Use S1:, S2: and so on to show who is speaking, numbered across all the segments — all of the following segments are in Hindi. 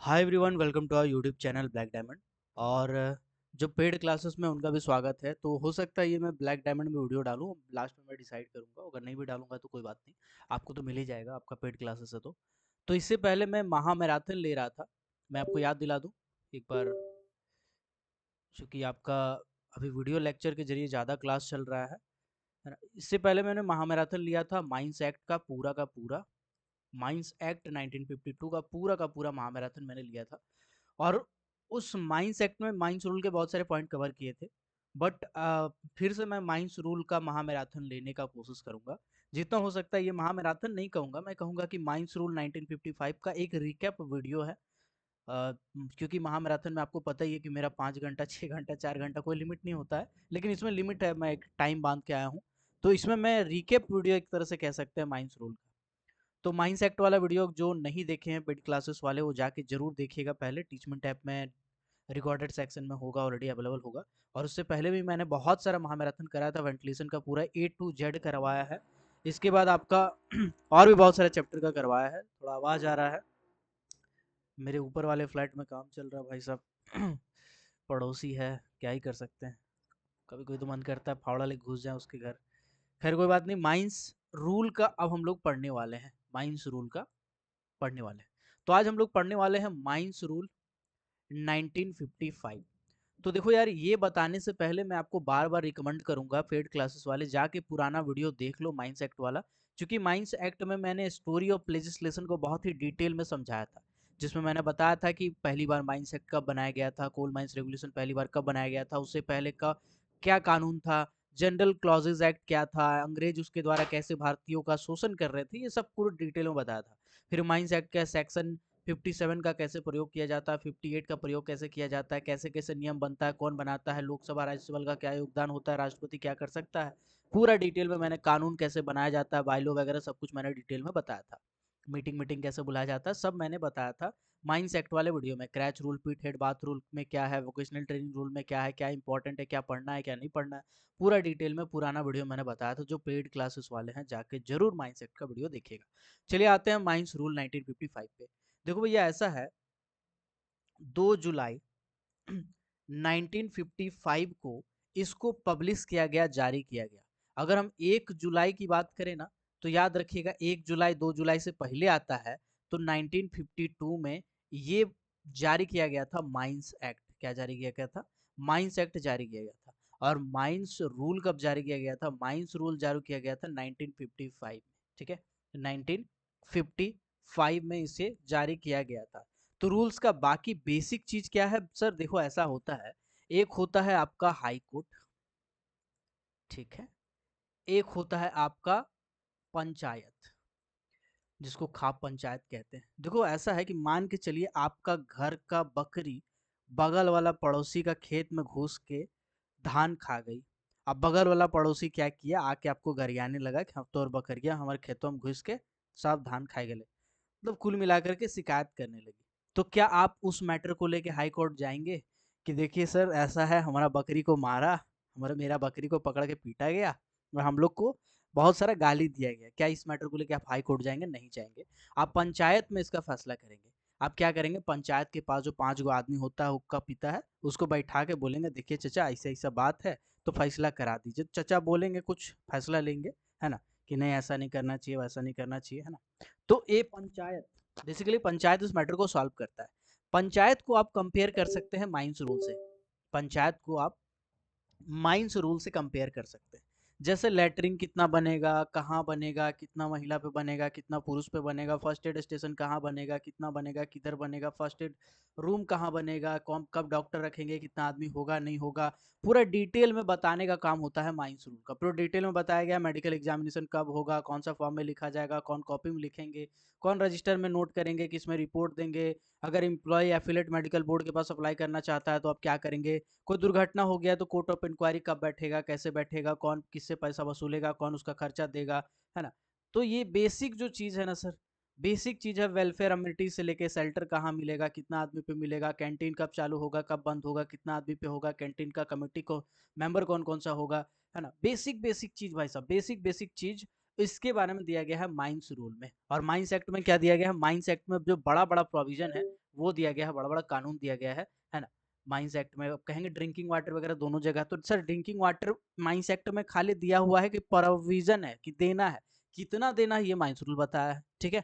S1: Hi everyone, welcome to our YouTube channel Black Diamond. और जो पेड क्लासेस में उनका भी स्वागत है। तो हो सकता है ये मैं ब्लैक डायमंड में वीडियो डालूं, लास्ट में मैं डिसाइड करूंगा। अगर नहीं भी डालूंगा तो कोई बात नहीं, आपको तो मिल ही जाएगा, आपका पेड क्लासेस है तो इससे पहले मैं महा मैराथन ले रहा था। मैं आपको याद दिला दूं एक बार, चूँकि आपका अभी वीडियो लेक्चर के जरिए ज़्यादा क्लास चल रहा है ना। इससे पहले मैंने महा मैराथन लिया था माइंस एक्ट का पूरा माइंस एक्ट 1952 का पूरा महा मैराथन मैंने लिया था। और उस माइंस एक्ट में माइंस रूल के बहुत सारे पॉइंट कवर किए थे। बट फिर से मैं माइंस रूल का महा मैराथन लेने का कोशिश करूंगा जितना हो सकता है। ये महा मैराथन नहीं कहूंगा, मैं कहूंगा कि माइंस रूल 1955 का एक रिकैप वीडियो है। क्योंकि महा मैराथन में आपको पता ही है कि मेरा 5 घंटा 6 घंटा 4 घंटा कोई लिमिट नहीं होता है, लेकिन इसमें लिमिट है, मैं एक टाइम बांध के आया हूँ। तो इसमें मैं रिकैप वीडियो एक तरह से कह सकते हैं माइंस रूल का। तो माइंस एक्ट वाला वीडियो जो नहीं देखे हैं पेड क्लासेस वाले, वो जाके जरूर देखिएगा। पहले टीचमेंट ऐप में रिकॉर्डेड सेक्शन में होगा, ऑलरेडी अवेलेबल होगा। और उससे पहले भी मैंने बहुत सारा महामैराथन कराया था, वेंटिलेशन का पूरा A to Z करवाया है। इसके बाद आपका और भी बहुत सारे चैप्टर का करवाया है। थोड़ा आवाज़ आ रहा है, मेरे ऊपर वाले फ्लैट में काम चल रहा है भाई साहब। पड़ोसी है, क्या ही कर सकते हैं। कभी कोई तो मन करता है फावड़ा लेके घुस जाए उसके घर। खैर कोई बात नहीं। माइंस रूल का अब हम लोग पढ़ने वाले हैं, माइंस रूल का पढ़ने वाले हैं। तो आज हम लोग पढ़ने वाले हैं माइंस रूल 1955। तो देखो यार, ये बताने से पहले मैं आपको बार बार रिकमेंड करूंगा पेड क्लासेस वाले जाके पुराना वीडियो देख लो माइंस एक्ट वाला। क्योंकि माइंस एक्ट में मैंने स्टोरी ऑफ लेजिस्लेशन को बहुत ही डिटेल में समझाया था, जिसमें मैंने बताया था कि पहली बार माइंस एक्ट कब बनाया गया था, कोल माइंस रेगुलेशन पहली बार कब बनाया गया था, उससे पहले का क्या कानून था, जनरल क्लॉजेज एक्ट क्या था, अंग्रेज उसके द्वारा कैसे भारतीयों का शोषण कर रहे थे, ये सब पूरे डिटेल में बताया था। फिर माइंस एक्ट का सेक्शन 57 का कैसे प्रयोग किया जाता है, 58 का प्रयोग कैसे किया जाता है, कैसे कैसे नियम बनता है, कौन बनाता है, लोकसभा राज्यसभा का क्या योगदान होता है, राष्ट्रपति क्या कर सकता है, पूरा डिटेल में मैंने कानून कैसे बनाया जाता है, बायलो वगैरह सब कुछ मैंने डिटेल में बताया था। मीटिंग मीटिंग कैसे बुलाया जाता है सब मैंने बताया था माइंस एक्ट वाले वीडियो में। क्रैच रूल, पीट हेड बाथ रूल में क्या है, वोकेशनल ट्रेनिंग रूल में क्या है, क्या इंपॉर्टेंट है, क्या पढ़ना है क्या नहीं पढ़ना है, पूरा डिटेल में पुराना वीडियो मैंने बताया था। जो पेड क्लासेस वाले हैं जाके जरूर माइंस एक्ट का वीडियो देखिएगा। चलिए आते हैं माइंस रूल 1955 पे। देखो भैया, ऐसा है 2 जुलाई 1955 को इसको पब्लिश किया गया, जारी किया गया। अगर हम 1 जुलाई की बात करें ना, तो याद रखिएगा 1 जुलाई 2 जुलाई से पहले आता है। तो 1952 में ये जारी किया गया था माइंस एक्ट। क्या जारी किया गया था? माइंस एक्ट जारी किया गया था। और माइंस रूल कब जारी किया गया था? माइंस रूल जारी किया गया था 1955 में। ठीक है, 1955 में इसे जारी किया गया था। तो रूल्स का बाकी बेसिक चीज क्या है सर? देखो ऐसा होता है, एक होता है आपका हाई कोर्ट, ठीक है, एक होता है आपका पंचायत, जिसको खाप पंचायत कहते हैं। देखो ऐसा है कि मान के चलिए आपका घर का बकरी बगल वाला पड़ोसी का खेत में घुस के धान खा गई। अब बगल वाला पड़ोसी क्या किया, आके आपको गरियाने लगा कि हम तोर बकरिया हमारे खेतों में घुस के सब धान खाए गए। मतलब कुल मिलाकर के शिकायत करने लगी। तो क्या आप उस मैटर को लेके हाई कोर्ट जाएंगे कि देखिए सर ऐसा है, हमारा बकरी को मारा, हमारा मेरा बकरी को पकड़ के पीटा गया और हम लोग को बहुत सारा गाली दिया गया, क्या इस मैटर को लेके आप हाई कोर्ट जाएंगे? नहीं जाएंगे। आप पंचायत में इसका फैसला करेंगे। आप क्या करेंगे? पंचायत के पास जो 5 गो आदमी होता है, हुक्का पीता है, उसको बैठा के बोलेंगे देखिए चचा ऐसा ऐसा बात है, तो फैसला करा दीजिए। चचा बोलेंगे कुछ, फैसला लेंगे, है ना, कि नहीं ऐसा नहीं करना चाहिए, वैसा नहीं करना चाहिए, है ना। तो ये पंचायत, बेसिकली पंचायत इस मैटर को सॉल्व करता है। पंचायत को आप कंपेयर कर सकते हैं माइंस रूल से। पंचायत को आप माइंस रूल से कंपेयर कर सकते हैं। जैसे लेटरिन कितना बनेगा, कहाँ बनेगा, कितना महिला पे बनेगा, कितना पुरुष पे बनेगा, फर्स्ट एड स्टेशन कहाँ बनेगा, कितना बनेगा, किधर बनेगा, फर्स्ट एड रूम कहाँ बनेगा, कौन कब डॉक्टर रखेंगे, कितना आदमी होगा नहीं होगा, पूरा डिटेल में बताने का काम होता है माइंस रूल का। पूरा डिटेल में बताया गया मेडिकल एग्जामिनेशन कब होगा, कौन सा फॉर्म में लिखा जाएगा, कौन कॉपी में लिखेंगे, कौन रजिस्टर में नोट करेंगे, किस में रिपोर्ट देंगे, अगर एम्प्लॉय एफिलेट मेडिकल बोर्ड के पास अप्लाई करना चाहता है तो आप क्या करेंगे, कोई दुर्घटना हो गया तो कोर्ट ऑफ इंक्वायरी कब बैठेगा, कैसे बैठेगा, कौन किससे पैसा वसूलेगा, कौन उसका खर्चा देगा, है ना। तो ये बेसिक जो चीज़ है ना सर, बेसिक चीज़ है। वेलफेयर अम्यूनिटी से लेके शेल्टर कहाँ मिलेगा, कितना आदमी पे मिलेगा, कैंटीन कब चालू होगा, कब बंद होगा, कितना आदमी पे होगा, कैंटीन का कमेटी को मेंबर कौन कौन सा होगा, है ना। बेसिक बेसिक चीज़ भाई साहब, बेसिक बेसिक चीज़ इसके बारे में दिया गया है माइंस रूल में। और माइंस एक्ट में क्या दिया गया है? माइंस एक्ट में जो बड़ा बड़ा प्रोविजन है वो दिया गया है, बड़ा बड़ा कानून दिया गया है ना। माइंस एक्ट में कहेंगे ड्रिंकिंग वाटर वगैरह दोनों जगह, तो sir drinking water mines act में खाली दिया हुआ है कि प्रोविजन है कि देना है, कितना देना है ये माइंस रूल बताया है, ठीक है।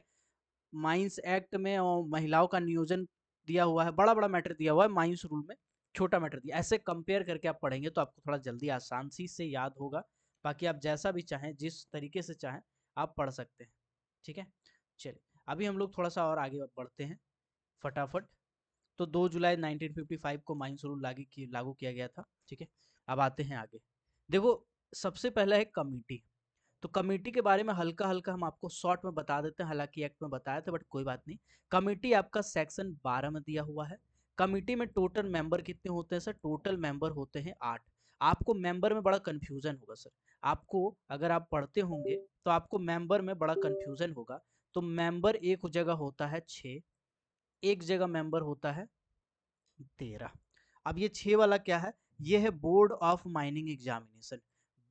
S1: माइंस एक्ट में और महिलाओं का नियोजन दिया हुआ है, बड़ा बड़ा मैटर दिया हुआ है, माइंस रूल में छोटा मैटर दिया। ऐसे कंपेयर करके आप पढ़ेंगे तो आपको थोड़ा जल्दी आसान सी से याद होगा। बाकी आप जैसा भी चाहें, जिस तरीके से चाहें आप पढ़ सकते हैं, ठीक है। चलिए अभी हम लोग थोड़ा सा और आगे बढ़ते हैं फटाफट। तो 2 जुलाई 1955 को माइंस रूल लागू किया गया था, ठीक है। अब आते हैं आगे। देखो सबसे पहला है कमिटी। तो कमेटी के बारे में हल्का हल्का हम आपको शॉर्ट में बता देते हैं, हालांकि एक्ट में बताया था बट कोई बात नहीं। कमेटी आपका सेक्शन 12 में दिया हुआ है। कमेटी में टोटल मेंबर कितने होते हैं सर? टोटल मेंबर होते हैं 8। आपको मेंबर में बड़ा कंफ्यूजन होगा सर, आपको अगर आप पढ़ते होंगे तो आपको मेंबर में बड़ा कंफ्यूजन होगा। तो मेंबर एक जगह होता है 6, एक जगह मेंबर होता है 13। अब ये 6 वाला क्या है? ये है board of mining examination.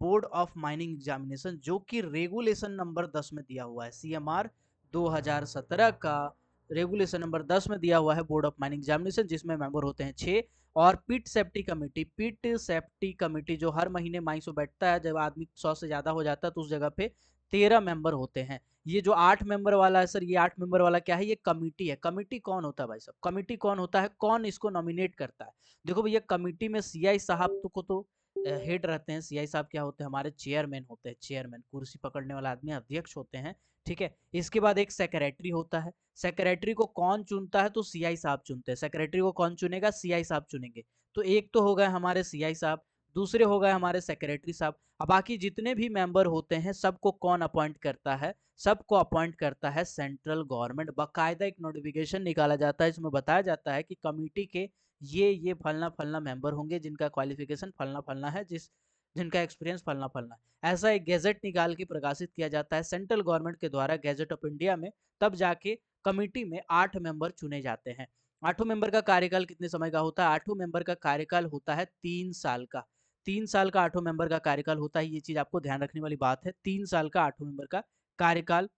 S1: Board of mining examination जो कि रेगुलेशन नंबर 10 में दिया हुआ है, सीएमआर 2017 का रेगुलेशन नंबर 10 में दिया हुआ है बोर्ड ऑफ माइनिंग एग्जामिनेशन, जिसमें मेंबर होते हैं 6। और पिट सेफ्टी कमेटी, पिट सेफ्टी कमेटी जो हर महीने माइंस में बैठता है, जब आदमी 100 से ज्यादा हो जाता है तो उस जगह पे 13 मेंबर होते हैं। ये जो 8 मेंबर वाला है सर, ये 8 मेंबर वाला क्या है? ये कमिटी है। कमिटी कौन होता है भाई साहब? कमिटी कौन होता है? कौन इसको नॉमिनेट करता है? देखो भैया कमिटी में सीआई साहब को तो हेड रहते हैं। सीआई साहब क्या होते हैं? हमारे चेयरमैन होते हैं, चेयरमैन कुर्सी पकड़ने वाला आदमी, अध्यक्ष होते हैं, ठीक है। इसके बाद एक सेक्रेटरी होता है। सेक्रेटरी को कौन चुनता है? तो सीआई साहब चुनते हैं। सेक्रेटरी को कौन चुनेगा? सीआई साहब चुनेंगे। तो एक तो हो गए हमारे सीआई साहब, दूसरे हो गए हमारे सेक्रेटरी साहब। अब बाकी जितने भी मेंबर होते हैं सबको कौन अपॉइंट करता है? सबको अपॉइंट करता है सेंट्रल गवर्नमेंट। बाकायदा एक नोटिफिकेशन निकाला जाता है, इसमें बताया जाता है कि कमेटी के ये फलना फलना मेंबर होंगे, जिनका क्वालिफिकेशन फलना फलना है, जिनका एक्सपीरियंस फलना फलना है। ऐसा एक गैजेट निकाल के प्रकाशित किया जाता है सेंट्रल गवर्नमेंट के द्वारा, गैजेट ऑफ इंडिया में। तब जाके कमेटी में 8 मेंबर चुने जाते हैं। 8 मेंबर का कार्यकाल कितने समय का होता है? 8 मेंबर का कार्यकाल होता है 3 साल का। 3 साल का 8 मेंबर का कार्यकाल होता है, ये चीज आपको ध्यान रखने वाली बात है। 3 साल का 8 मेंबर का कार्यकाल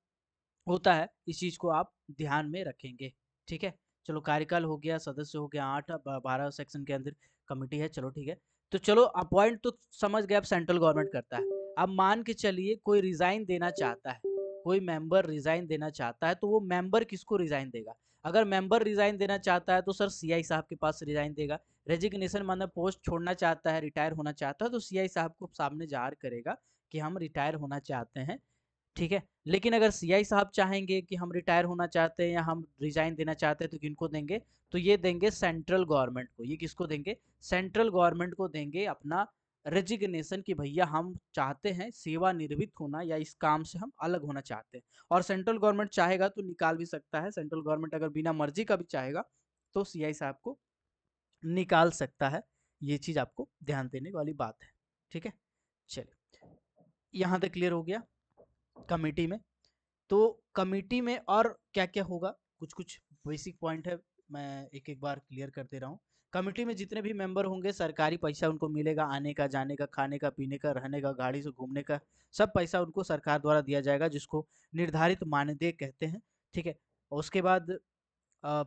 S1: होता है, इस चीज को आप ध्यान में रखेंगे, ठीक है। चलो कार्यकाल हो गया, सदस्य हो गया 8, 12 सेक्शन के अंदर कमेटी है, चलो ठीक है। तो चलो अपॉइंट तो समझ गए, अब सेंट्रल गवर्नमेंट करता है। अब मान के चलिए कोई रिजाइन देना चाहता है, कोई मेंबर रिजाइन देना चाहता है, तो वो मेंबर किसको रिजाइन देगा? अगर मेंबर रिजाइन देना चाहता है तो सर सीआई साहब के पास रिजाइन देगा। रेजिग्नेशन मतलब पोस्ट छोड़ना चाहता है, रिटायर होना चाहता है, तो सीआई साहब को सामने जाहिर करेगा कि हम रिटायर होना चाहते हैं, ठीक है। लेकिन अगर सीआई साहब चाहेंगे कि हम रिटायर होना चाहते हैं या हम रिजाइन देना चाहते हैं, तो किनको देंगे? तो ये देंगे सेंट्रल गवर्नमेंट को। ये किसको देंगे? सेंट्रल गवर्नमेंट को देंगे अपना रेजिग्नेशन कि भैया हम चाहते हैं सेवानिवृत्त होना, या इस काम से हम अलग होना चाहते हैं। और सेंट्रल गवर्नमेंट चाहेगा तो निकाल भी सकता है। सेंट्रल गवर्नमेंट अगर बिना मर्जी का भी चाहेगा तो सीआई साहब को निकाल सकता है। ये चीज आपको ध्यान देने वाली बात है, ठीक है। चलिए यहाँ तक क्लियर हो गया कमेटी में। तो कमेटी में और क्या क्या होगा, कुछ कुछ बेसिक पॉइंट है, मैं एक एक बार क्लियर करते रहा हूँ। कमेटी में जितने भी मेंबर होंगे सरकारी पैसा उनको मिलेगा, आने का, जाने का, खाने का, पीने का, रहने का, गाड़ी से घूमने का, सब पैसा उनको सरकार द्वारा दिया जाएगा, जिसको निर्धारित मानदेय कहते हैं, ठीक है। और उसके बाद अ,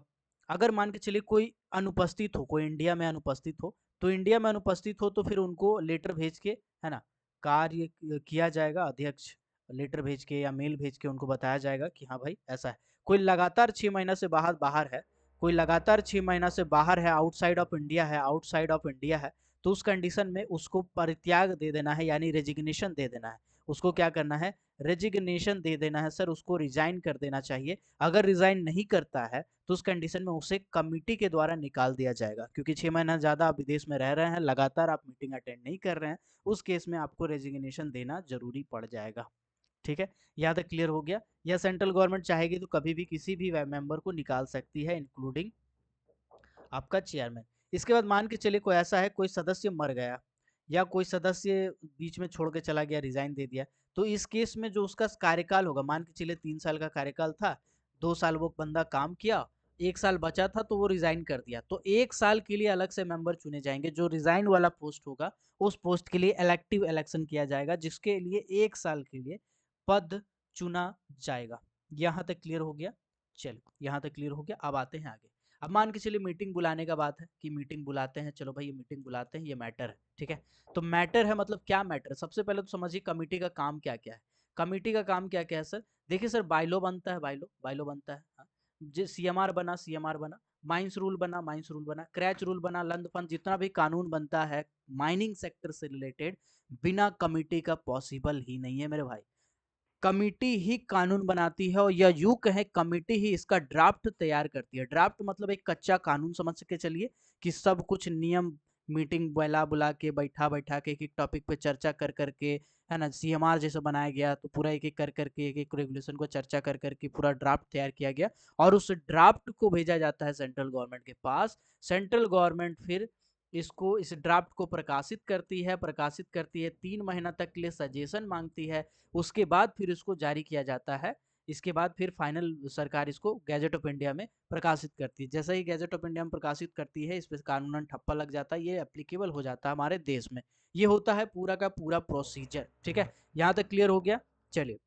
S1: अगर मान के चलिए कोई अनुपस्थित हो, कोई इंडिया में अनुपस्थित हो, तो इंडिया में अनुपस्थित हो तो फिर उनको लेटर भेज के, है ना, कार्य किया जाएगा। अध्यक्ष लेटर भेज के या मेल भेज के उनको बताया जाएगा कि हाँ भाई ऐसा है। कोई लगातार 6 महीना से बाहर बाहर है, कोई लगातार 6 महीना से बाहर है, आउटसाइड ऑफ इंडिया है, आउटसाइड ऑफ इंडिया है, तो उस कंडीशन में उसको परित्याग दे देना है, यानी रेजिग्नेशन दे देना है। उसको क्या करना है? रेजिग्नेशन दे देना है सर, उसको रिजाइन कर देना चाहिए। अगर रिजाइन नहीं करता है तो उस कंडीशन में उसे कमिटी के द्वारा निकाल दिया जाएगा, क्योंकि 6 महीना ज्यादा आप विदेश में रह रहे हैं, लगातार आप मीटिंग अटेंड नहीं कर रहे हैं, उस केस में आपको रेजिग्नेशन देना जरूरी पड़ जाएगा, ठीक है। यहाँ तक क्लियर हो गया। या सेंट्रल गवर्नमेंट चाहेगी तो कभी भी किसी भी मेंबर को निकाल सकती है, इंक्लूडिंग आपका चेयरमैन। इसके बाद मान के चलिए कोई ऐसा है, कोई सदस्य मर गया या कोई सदस्य बीच में छोड़ के चला गया, रिजाइन दे दिया, तो इस केस में जो उसका कार्यकाल होगा, मान के चलिए 3 साल का कार्यकाल था, 2 साल वो बंदा काम किया, 1 साल बचा था तो वो रिजाइन कर दिया, तो 1 साल के लिए अलग से मेंबर चुने जाएंगे। जो रिजाइन वाला पोस्ट होगा उस पोस्ट के लिए इलेक्टिव इलेक्शन किया जाएगा, जिसके लिए 1 साल के लिए पद चुना जाएगा। यहाँ तक क्लियर हो गया? चलो यहाँ तक क्लियर हो गया। अब आते हैं आगे। अब मान के चलिए मीटिंग बुलाने का बात है कि मीटिंग बुलाते हैं, चलो भाई ये मीटिंग बुलाते हैं, ये मैटर है, ठीक है। तो मैटर है मतलब क्या मैटर है, सबसे पहले तो समझिए कमिटी का काम क्या क्या है। कमिटी का काम क्या क्या है सर, देखिए सर बाइलो बनता है, बाइलो बाइलो बनता है, हाँ। जो सीएमआर बना, सीएमआर बना, माइंस रूल बना, माइंस रूल बना, क्रैच रूल बना, लंद फंद, जितना भी कानून बनता है माइनिंग सेक्टर से रिलेटेड, बिना कमिटी का पॉसिबल ही नहीं है मेरे भाई। कमिटी ही कानून बनाती है, और या यूं कहें कमिटी ही इसका ड्राफ्ट तैयार करती है। ड्राफ्ट मतलब एक कच्चा कानून समझ के चलिए, कि सब कुछ नियम, मीटिंग बुला बुला के, बैठा बैठा के, एक एक टॉपिक पे चर्चा कर करके, है ना, सीएमआर जैसे बनाया गया, तो पूरा एक एक कर करके, एक एक रेगुलेशन को चर्चा कर करके पूरा ड्राफ्ट तैयार किया गया, और उस ड्राफ्ट को भेजा जाता है सेंट्रल गवर्नमेंट के पास। सेंट्रल गवर्नमेंट फिर इसको, इस ड्राफ्ट को प्रकाशित करती है, प्रकाशित करती है, 3 महीना तक के लिए सजेशन मांगती है, उसके बाद फिर इसको जारी किया जाता है। इसके बाद फिर फाइनल सरकार इसको गैजेट ऑफ इंडिया में प्रकाशित करती है। जैसे ही गैजेट ऑफ इंडिया में प्रकाशित करती है, इस पर कानूनन ठप्पा लग जाता है, ये एप्लीकेबल हो जाता है हमारे देश में। ये होता है पूरा का पूरा प्रोसीजर, ठीक है। यहाँ तक क्लियर हो गया। चलिए,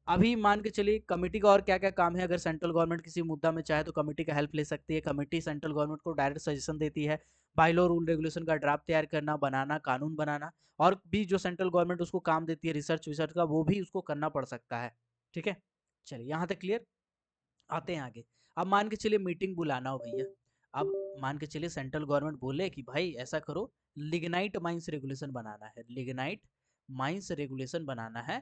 S1: अभी मान के चलिए कमेटी का और क्या क्या काम है। अगर सेंट्रल गवर्नमेंट किसी मुद्दा में चाहे तो कमेटी का हेल्प ले सकती है। कमेटी सेंट्रल गवर्नमेंट को डायरेक्ट सजेशन देती है, बाइलॉ रूल रेगुलेशन का ड्राफ्ट तैयार करना, बनाना, कानून बनाना, और भी जो सेंट्रल गवर्नमेंट उसको काम देती है रिसर्च विसर्च का, वो भी उसको करना पड़ सकता है, ठीक है। चलिए यहाँ तक क्लियर। आते हैं आगे। अब मान के चलिए मीटिंग बुलाना हो भैया। अब मान के चलिए सेंट्रल गवर्नमेंट बोले कि भाई ऐसा करो, लिग्नाइट माइंस रेगुलेशन बनाना है, लिग्नाइट माइंस रेगुलेशन बनाना है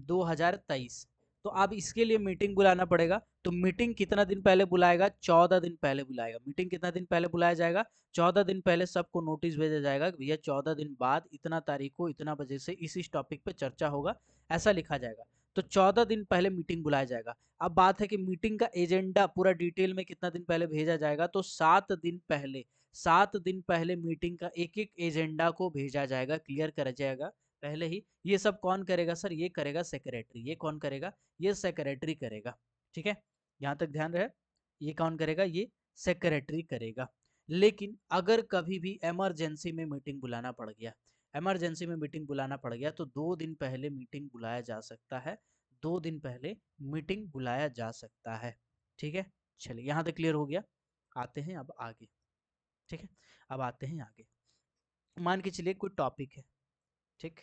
S1: 2023। तो अब इसके लिए मीटिंग बुलाना पड़ेगा। तो मीटिंग कितना दिन पहले बुलाएगा, 14 दिन पहले बुलाएगा। मीटिंग कितना दिन पहले बुलाया जाएगा, 14 दिन पहले सबको नोटिस भेजा जाएगा कि भैया 14 दिन बाद इतना तारीख को इतना बजे से इस टॉपिक पे चर्चा होगा, ऐसा लिखा जाएगा। तो 14 दिन पहले मीटिंग बुलाया जाएगा। अब बात है कि मीटिंग का एजेंडा पूरा डिटेल में कितना दिन पहले भेजा जाएगा, तो 7 दिन पहले, 7 दिन पहले मीटिंग का एक एक एजेंडा को भेजा जाएगा, क्लियर कर जाएगा पहले ही। ये सब कौन करेगा सर, ये करेगा सेक्रेटरी। ये कौन करेगा, ये सेक्रेटरी करेगा, ठीक है। यहाँ तक ध्यान रहे, ये कौन करेगा, ये सेक्रेटरी करेगा। लेकिन अगर कभी भी इमरजेंसी में मीटिंग बुलाना पड़ गया, इमरजेंसी में मीटिंग बुलाना पड़ गया, तो 2 दिन पहले मीटिंग बुलाया जा सकता है, 2 दिन पहले मीटिंग बुलाया जा सकता है, ठीक है। चलिए यहाँ तक क्लियर हो गया। आते हैं अब आगे, ठीक है। अब आते हैं आगे। मान के चलिए कोई टॉपिक है, ठीक,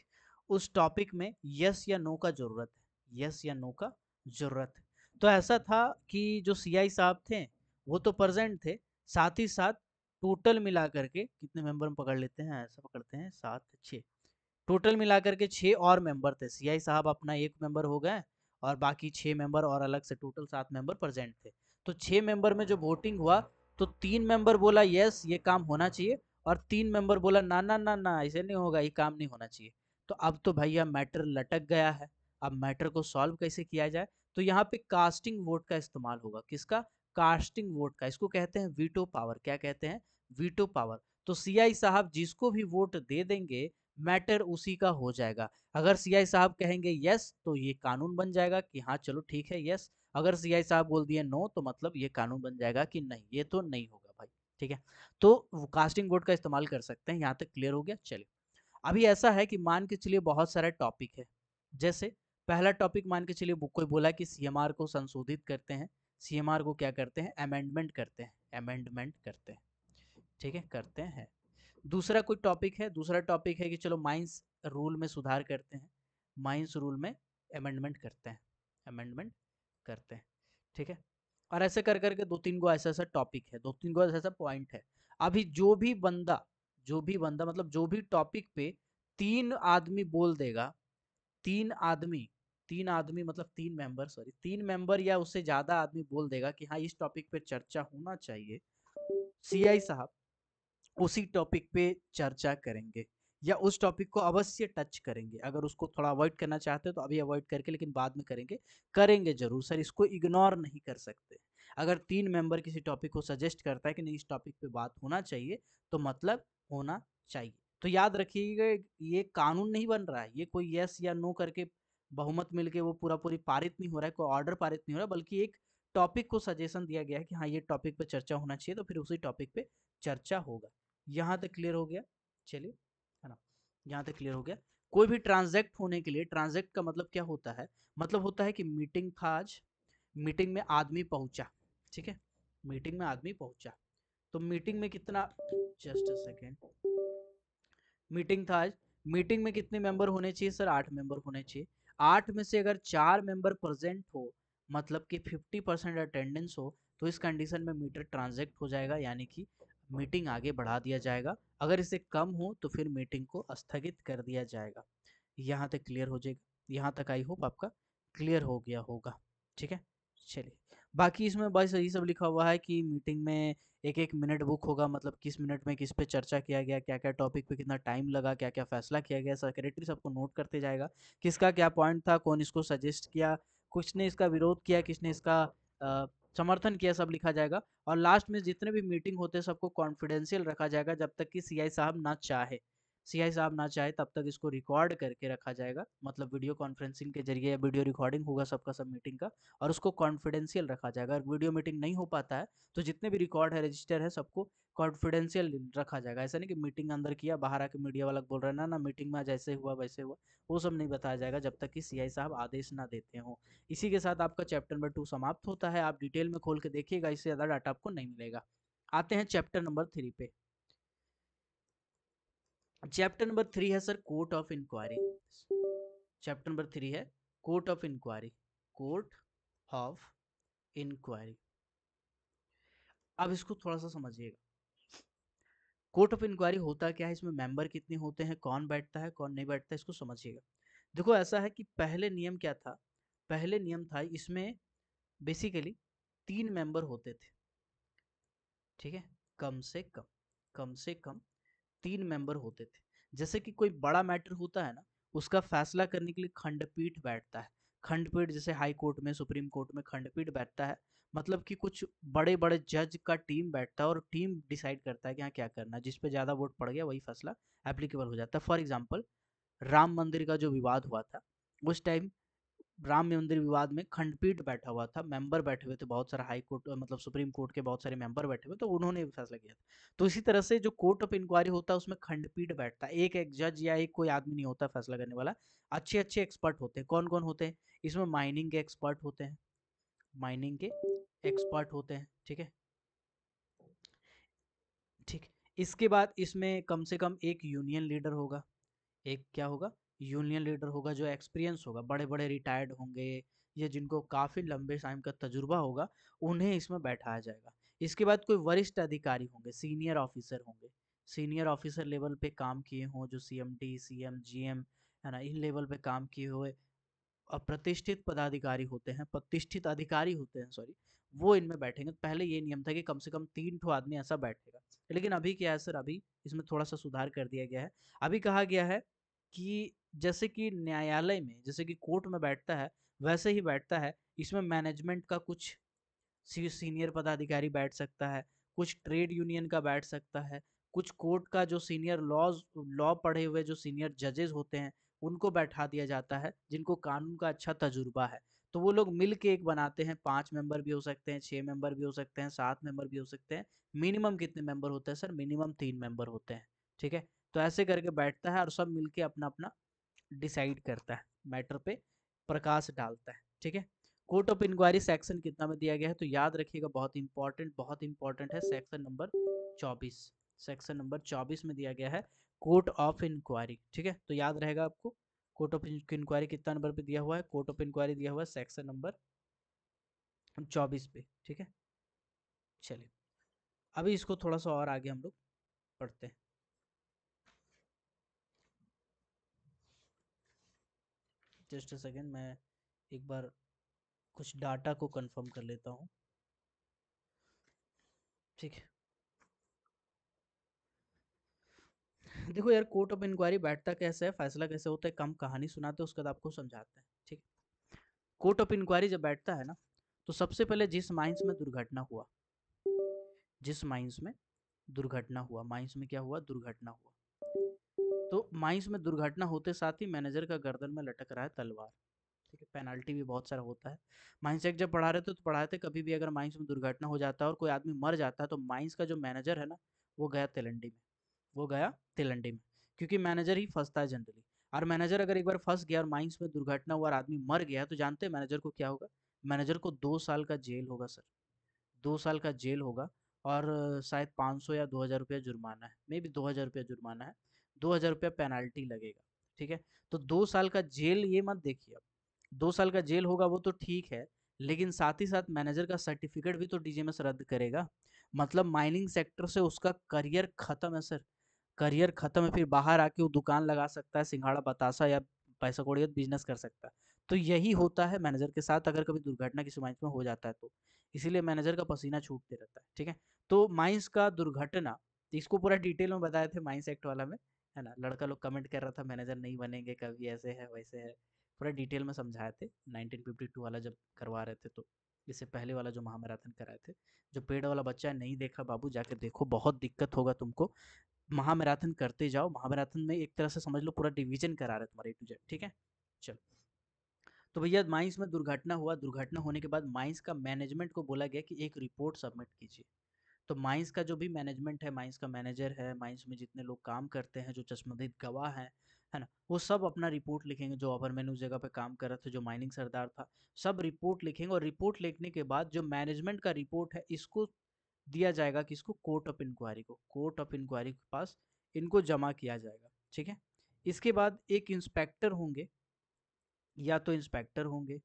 S1: उस टॉपिक में यस या नो का जरूरत है, यस या नो का जरूरत है। तो ऐसा था कि जो सीआई साहब थे वो तो प्रेजेंट थे, साथ ही साथ टोटल मिला करके कितने मेंबर हम पकड़ लेते हैं, ऐसा पकड़ते हैं 7 6, टोटल मिलाकर के 6 और मेंबर थे। सीआई साहब अपना 1 मेंबर हो गए, और बाकी 6 मेंबर और अलग से, टोटल 7 मेंबर प्रेजेंट थे। तो 6 मेंबर में जो वोटिंग हुआ, तो 3 मेंबर बोला यस ये काम होना चाहिए, और 3 मेंबर बोला ना ना ना ना ऐसे नहीं होगा, ये काम नहीं होना चाहिए। तो अब तो भैया मैटर लटक गया है। अब मैटर को सॉल्व कैसे किया जाए, तो यहाँ पे कास्टिंग वोट का इस्तेमाल होगा। किसका, कास्टिंग वोट का। इसको कहते हैं वीटो पावर। क्या कहते हैं, वीटो पावर। तो सीआई साहब जिसको भी वोट दे देंगे, मैटर उसी का हो जाएगा। अगर सीआई साहब कहेंगे यस, तो ये कानून बन जाएगा कि हाँ चलो ठीक है यस। अगर सीआई साहब बोल दिए नो, तो मतलब ये कानून बन जाएगा कि नहीं, ये तो नहीं होगा भाई, ठीक है। तो कास्टिंग वोट का इस्तेमाल कर सकते हैं। यहाँ तक क्लियर हो गया। चलिए, अभी ऐसा है कि मान के चलिए बहुत सारे टॉपिक है। जैसे पहला टॉपिक मान के चलिए कोई बोला कि सीएमआर को संशोधित करते हैं, सीएमआर को क्या करते हैं, अमेंडमेंट करते हैं, अमेंडमेंट करते हैं, ठीक है, करते हैं। दूसरा कोई टॉपिक है, दूसरा टॉपिक है कि चलो माइंस रूल में सुधार करते हैं, माइंस रूल में अमेंडमेंट करते हैं, अमेंडमेंट करते हैं, ठीक है। और ऐसे कर करके 2-3 गो ऐसा ऐसा टॉपिक है, 2-3 गो ऐसा ऐसा पॉइंट है। अभी जो भी बंदा, जो भी बंदा मतलब जो भी टॉपिक पे 3 आदमी बोल देगा, 3 आदमी, 3 आदमी मतलब 3 मेंबर, सॉरी 3 मेंबर या उससे ज्यादा आदमी बोल देगा कि हाँ इस टॉपिक पे चर्चा होना चाहिए, सीआई साहब उसी टॉपिक पे चर्चा करेंगे, या उस टॉपिक को अवश्य टच करेंगे। अगर उसको थोड़ा अवॉइड करना चाहते हैं तो अभी अवॉइड करके, लेकिन बाद में करेंगे, करेंगे जरूर सर, इसको इग्नोर नहीं कर सकते। अगर 3 मेंबर किसी टॉपिक को सजेस्ट करता है कि नहीं इस टॉपिक पे बात होना चाहिए, तो मतलब होना चाहिए। तो याद रखिएगा, ये कानून नहीं बन रहा है, ये कोई यस या नो करके बहुमत मिलके वो पूरा पूरी पारित नहीं हो रहा है, कोई ऑर्डर पारित नहीं हो रहा, बल्कि एक टॉपिक को सजेशन दिया गया है कि हाँ ये टॉपिक पे चर्चा होना चाहिए, तो फिर उसी टॉपिक पे चर्चा होगा। यहाँ तक क्लियर हो गया। चलिए, है ना, यहाँ तक क्लियर हो गया। कोई भी ट्रांजैक्ट होने के लिए, ट्रांजैक्ट का मतलब क्या होता है, मतलब होता है कि मीटिंग था आज, मीटिंग में आदमी पहुंचा, ठीक है, मीटिंग में आदमी पहुंचा, तो मीटिंग में कितना, जस्ट अ सेकेंड, मीटिंग था आज, मीटिंग में कितने मेंबर होने चाहिए सर, 8 मेंबर होने चाहिए। 8 में से अगर 4 मेंबर प्रेजेंट हो, मतलब कि 50% अटेंडेंस हो, तो इस कंडीशन में मीटर ट्रांजैक्ट हो जाएगा, यानी कि मीटिंग आगे बढ़ा दिया जाएगा। अगर इससे कम हो तो फिर मीटिंग को स्थगित कर दिया जाएगा। यहाँ तक क्लियर हो जाएगा, यहाँ तक आई होप आपका क्लियर हो गया होगा। ठीक है, चलिए, बाकी इसमें बस यही सब लिखा हुआ है कि मीटिंग में एक एक मिनट बुक होगा, मतलब किस मिनट में किस पे चर्चा किया गया, क्या क्या टॉपिक पे कितना टाइम लगा, क्या क्या फैसला किया गया, सेक्रेटरी सबको नोट करते जाएगा, किसका क्या पॉइंट था, कौन इसको सजेस्ट किया, कुछ ने इसका विरोध किया, किसने इसका अ, समर्थन किया, सब लिखा जाएगा। और लास्ट में जितने भी मीटिंग होते हैं सबको कॉन्फिडेंशियल रखा जाएगा, जब तक कि सीआई साहब ना चाहे, सीआई साहब ना चाहे तब तक इसको रिकॉर्ड करके रखा जाएगा, मतलब वीडियो कॉन्फ्रेंसिंग के जरिए वीडियो रिकॉर्डिंग होगा सबका, सब मीटिंग का, और उसको कॉन्फिडेंशियल रखा जाएगा। अगर वीडियो मीटिंग नहीं हो पाता है तो जितने भी रिकॉर्ड है, रजिस्टर है, सबको कॉन्फिडेंशियल रखा जाएगा। ऐसा नहीं कि मीटिंग अंदर किया, बाहर आके मीडिया वाला बोल रहा है ना ना मीटिंग में जैसे हुआ वैसे हुआ, वो सब नहीं बताया जाएगा जब तक कि सीआई साहब आदेश ना देते हो। इसी के साथ आपका चैप्टर नंबर 2 समाप्त होता है। आप डिटेल में खोल के देखिएगा, इससे ज़्यादा डाटा आपको नहीं मिलेगा। आते हैं चैप्टर नंबर 3 पे। चैप्टर नंबर 3 है sir court of inquiry. Chapter number 3 है court of inquiry, court of inquiry. अब इसको थोड़ा सा समझिएगा, कोर्ट ऑफ इंक्वायरी होता क्या है, इसमें मेंबर कितने होते हैं, कौन बैठता है कौन नहीं बैठता है, इसको समझिएगा। देखो ऐसा है कि पहले नियम क्या था, पहले नियम था इसमें बेसिकली 3 मेंबर होते थे। ठीक है, कम से कम, कम से कम 3 मेंबर होते थे। जैसे कि कोई बड़ा मैटर होता है ना, उसका फैसला करने के लिए खंडपीठ बैठता है। खंडपीठ जैसे हाई कोर्ट में, सुप्रीम कोर्ट में खंडपीठ बैठता है, मतलब कि कुछ बड़े बड़े जज का टीम बैठता है और टीम डिसाइड करता है कि हाँ क्या करना है, जिस पे ज़्यादा वोट पड़ गया वही फैसला एप्लीकेबल हो जाता है। फॉर एग्जाम्पल, राम मंदिर का जो विवाद हुआ था, उस टाइम राम मंदिर विवाद में खंडपीठ बैठा हुआ था, मेंबर बैठे हुए थे बहुत सारे, हाई कोर्ट मतलब सुप्रीम कोर्ट के बहुत सारे मेंबर बैठे हुए, तो उन्होंने फैसला किया था। तो इसी तरह से जो कोर्ट ऑफ इंक्वायरी होता है उसमें खंडपीठ बैठता है, एक एक जज या एक कोई आदमी नहीं होता फैसला करने वाला, अच्छे अच्छे एक्सपर्ट होते हैं। कौन कौन होते हैं इसमें, माइनिंग के एक्सपर्ट होते हैं, माइनिंग के एक्सपर्ट होते हैं। ठीक है, ठीक, इसके बाद इसमें कम से कम एक यूनियन लीडर होगा, एक क्या होगा, यूनियन लीडर होगा, जो एक्सपीरियंस होगा, बड़े बड़े रिटायर्ड होंगे, या जिनको काफ़ी लंबे टाइम का तजुर्बा होगा, उन्हें इसमें बैठाया जाएगा। इसके बाद कोई वरिष्ठ अधिकारी होंगे, सीनियर ऑफिसर होंगे, सीनियर ऑफिसर लेवल पे काम किए हों, जो सीएमडी सीएम जीएम है ना, इन लेवल पे काम किए हुए प्रतिष्ठित पदाधिकारी होते हैं, प्रतिष्ठित अधिकारी होते हैं सॉरी, वो इनमें बैठेंगे। पहले ये नियम था कि कम से कम 3 आदमी ऐसा बैठेगा, लेकिन अभी क्या है सर, अभी इसमें थोड़ा सा सुधार कर दिया गया है। अभी कहा गया है कि जैसे कि न्यायालय में जैसे कि कोर्ट में बैठता है, वैसे ही बैठता है, इसमें मैनेजमेंट का कुछ सीनियर पदाधिकारी बैठ सकता है, कुछ ट्रेड यूनियन का बैठ सकता है, कुछ कोर्ट का जो सीनियर लॉ पढ़े हुए जो सीनियर जजेस होते हैं, उनको बैठा दिया जाता है, जिनको कानून का अच्छा तजुर्बा है। तो वो लोग मिल के एक बनाते हैं, 5 मेंबर भी हो सकते हैं, 6 मेंबर भी हो सकते हैं, 7 मेंबर भी हो सकते हैं। मिनिमम कितने मेंबर होते हैं सर, मिनिमम 3 मेंबर होते हैं। ठीक है, तो ऐसे करके बैठता है और सब मिलके अपना अपना डिसाइड करता है, मैटर पे प्रकाश डालता है। ठीक है, कोर्ट ऑफ इंक्वायरी सेक्शन कितना में दिया गया है, तो याद रखिएगा, बहुत इंपॉर्टेंट है, सेक्शन नंबर 24, सेक्शन नंबर 24 में दिया गया है कोर्ट ऑफ इंक्वायरी। ठीक है, तो याद रहेगा आपको, कोर्ट ऑफ इंक्वायरी कितना नंबर पे दिया हुआ है, कोर्ट ऑफ इंक्वायरी दिया हुआ है सेक्शन नंबर 24 पे। ठीक है, चलिए, अभी इसको थोड़ा सा और आगे हम लोग पढ़ते हैं। जस्ट अ सेकेंड, मैं एक बार कुछ डाटा को कंफर्म कर लेता हूँ। ठीक है, देखो यार, कोर्ट ऑफ इंक्वायरी बैठता कैसे है, फैसला कैसे होता है, कम कहानी सुनाते हैं, उसके बाद आपको समझाते हैं। ठीक है, कोर्ट ऑफ इंक्वायरी जब बैठता है ना, तो सबसे पहले जिस माइंस में दुर्घटना हुआ, जिस माइंस में दुर्घटना हुआ, माइंस में क्या हुआ, दुर्घटना हुआ, तो माइंस में दुर्घटना होते साथ ही मैनेजर का गर्दन में लटक रहा है तलवार। ठीक है, पेनाल्टी भी बहुत सारा होता है। माइंस एक्ट जब पढ़ा रहे थे तो पढ़ाए थे, कभी भी अगर माइंस में दुर्घटना हो जाता है और कोई आदमी मर जाता है, तो माइंस का जो मैनेजर है ना, वो गया तिलंडी में, वो गया तिलंडी में, क्योंकि मैनेजर ही फंसता है जनरली। और मैनेजर अगर एक बार फंस गया और माइंस में दुर्घटना हुआ और आदमी मर गया, तो जानते हैं मैनेजर को क्या होगा, मैनेजर को 2 साल का जेल होगा सर, 2 साल का जेल होगा और शायद 500 या 2000 रुपया जुर्माना है, मे बी 2000 रुपया जुर्माना है, 2000 रुपया पेनल्टी लगेगा, ठीक है। तो 2 साल का जेल ये मत देखिए आप, 2 साल का जेल होगा वो तो ठीक है, लेकिन साथ ही साथ मैनेजर का सर्टिफिकेट भी तो डीजीएमएस रद्द करेगा। मतलब माइनिंग सेक्टर से उसका करियर खत्म है सर, करियर खत्म है, फिर बाहर आके वो दुकान लगा सकता है, सिंघाड़ा बतासा या पैसा कौड़ी बिजनेस कर सकता है। तो यही होता है मैनेजर के साथ अगर कभी दुर्घटना किसी माइंस में हो जाता है तो, इसीलिए मैनेजर का पसीना छूटते रहता है, ठीक है। तो माइंस का दुर्घटना, इसको पूरा डिटेल में बताए थे माइंस एक्ट वाला में, है ना। लड़का लोग कमेंट कर रहा था मैनेजर नहीं बनेंगे कभी, ऐसे है वैसे है, पूरा डिटेल में समझाए थे 1952 वाला जब करवा रहे थे तो। इससे पहले वाला जो महामैराथन कराए थे, जो पेड़ वाला बच्चा नहीं देखा बाबू जाके देखो, बहुत दिक्कत होगा तुमको। महामैराथन करते जाओ, महामैराथन में एक तरह से समझ लो पूरा डिवीजन करा रहे तुम्हारे A to Z, ठीक है। चलो, तो भैया माइंस में दुर्घटना हुआ, दुर्घटना होने के बाद माइंस का मैनेजमेंट को बोला गया कि एक रिपोर्ट सबमिट कीजिए। तो माइंस का जो भी मैनेजमेंट है, माइंस का मैनेजर है, माइंस में जितने लोग काम करते हैं, जो चश्मदीद गवाह हैं, है ना, वो सब अपना रिपोर्ट लिखेंगे। जो ओवरमैन उस जगह पे काम कर रहा था, जो माइनिंग सरदार था, सब रिपोर्ट लिखेंगे। और रिपोर्ट लिखने के बाद जो मैनेजमेंट का रिपोर्ट है, इसको दिया जाएगा किसको, कोर्ट ऑफ इंक्वायरी को। कोर्ट ऑफ इंक्वायरी के पास इनको जमा किया जाएगा, ठीक है। इसके बाद एक इंस्पेक्टर होंगे, या तो इंस्पेक्टर होंगे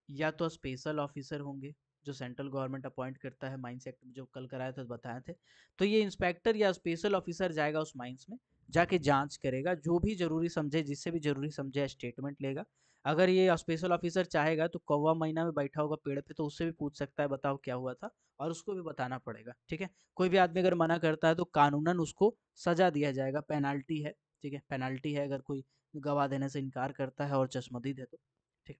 S1: या तो स्पेशल ऑफिसर होंगे, जो सेंट्रल गवर्नमेंट अपॉइंट करता है। माइंस एक्ट जो कल कराया था बताए थे। तो ये इंस्पेक्टर या स्पेशल ऑफिसर जाएगा उस माइंस में, जाके जांच करेगा, जो भी जरूरी समझे, जिससे भी जरूरी समझे स्टेटमेंट लेगा। अगर ये स्पेशल ऑफिसर चाहेगा तो कौवा महीना में बैठा होगा पेड़ पे, तो उससे भी पूछ सकता है बताओ क्या हुआ था, और उसको भी बताना पड़ेगा, ठीक है। कोई भी आदमी अगर मना करता है तो कानूनन उसको सजा दिया जाएगा, पेनाल्टी है, ठीक है, पेनाल्टी है अगर कोई गवाह देने से इनकार करता है और चश्मदीद है तो, ठीक।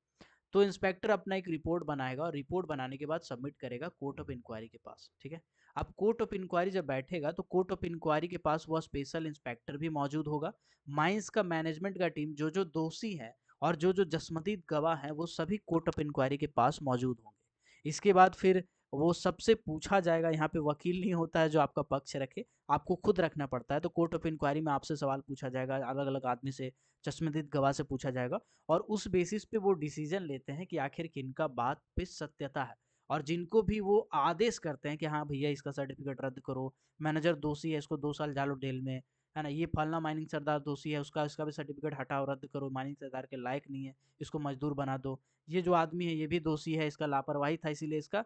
S1: तो इंस्पेक्टर अपना एक रिपोर्ट बनाएगा और रिपोर्ट बनाने के बाद सबमिट करेगा कोर्ट ऑफ इंक्वायरी के पास, ठीक है। अब कोर्ट ऑफ इंक्वायरी जब बैठेगा तो कोर्ट ऑफ इंक्वायरी के पास वह स्पेशल इंस्पेक्टर भी मौजूद होगा। माइंस का मैनेजमेंट का टीम, जो जो दोषी है और जो जो जस्मदीद गवाह हैं, वो सभी कोर्ट ऑफ इंक्वायरी के पास मौजूद होंगे। इसके बाद फिर वो सबसे पूछा जाएगा, यहाँ पे वकील नहीं होता है जो आपका पक्ष रखे, आपको खुद रखना पड़ता है। तो कोर्ट ऑफ इंक्वायरी में आपसे सवाल पूछा जाएगा, अलग अलग आदमी से, चश्मदीद गवाह से पूछा जाएगा, और उस बेसिस पे वो डिसीजन लेते हैं कि आखिर किनका बात पे सत्यता है। और जिनको भी वो आदेश करते हैं कि हाँ भैया इसका सर्टिफिकेट रद्द करो, मैनेजर दोषी है इसको 2 साल डालो जेल में, है ना, ये फलना माइनिंग सरदार दोषी है उसका इसका भी सर्टिफिकेट हटाओ, रद्द करो, माइनिंग सरदार के लायक नहीं है, इसको मजदूर बना दो, ये जो आदमी है ये भी दोषी है, इसका लापरवाही था इसीलिए इसका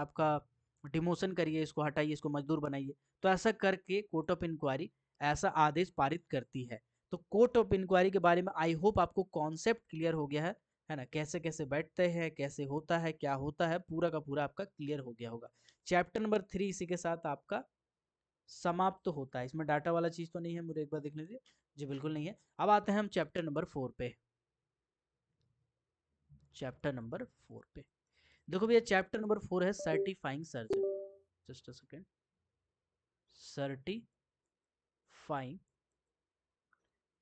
S1: आपका डिमोशन करिए, इसको हटाइए, इसको मजदूर बनाइए। तो ऐसा करके कोर्ट ऑफ इंक्वायरी ऐसा आदेश पारित करती है। तो कोर्ट ऑफ इंक्वायरी के बारे में आई होप आपको कॉन्सेप्ट क्लियर हो गया है ना, कैसे कैसे बैठते हैं, कैसे होता है, क्या होता है, पूरा का पूरा आपका क्लियर हो गया होगा। चैप्टर नंबर 3 इसी के साथ आपका समाप्त तो होता है। इसमें डाटा वाला चीज तो नहीं है, मुझे एक बार देख लीजिए। जी बिल्कुल नहीं है। अब आते हैं हम चैप्टर नंबर 4 पे। चैप्टर नंबर 4 पे देखो भैया, चैप्टर नंबर 4 है certifying surgeon. Just a second, certifying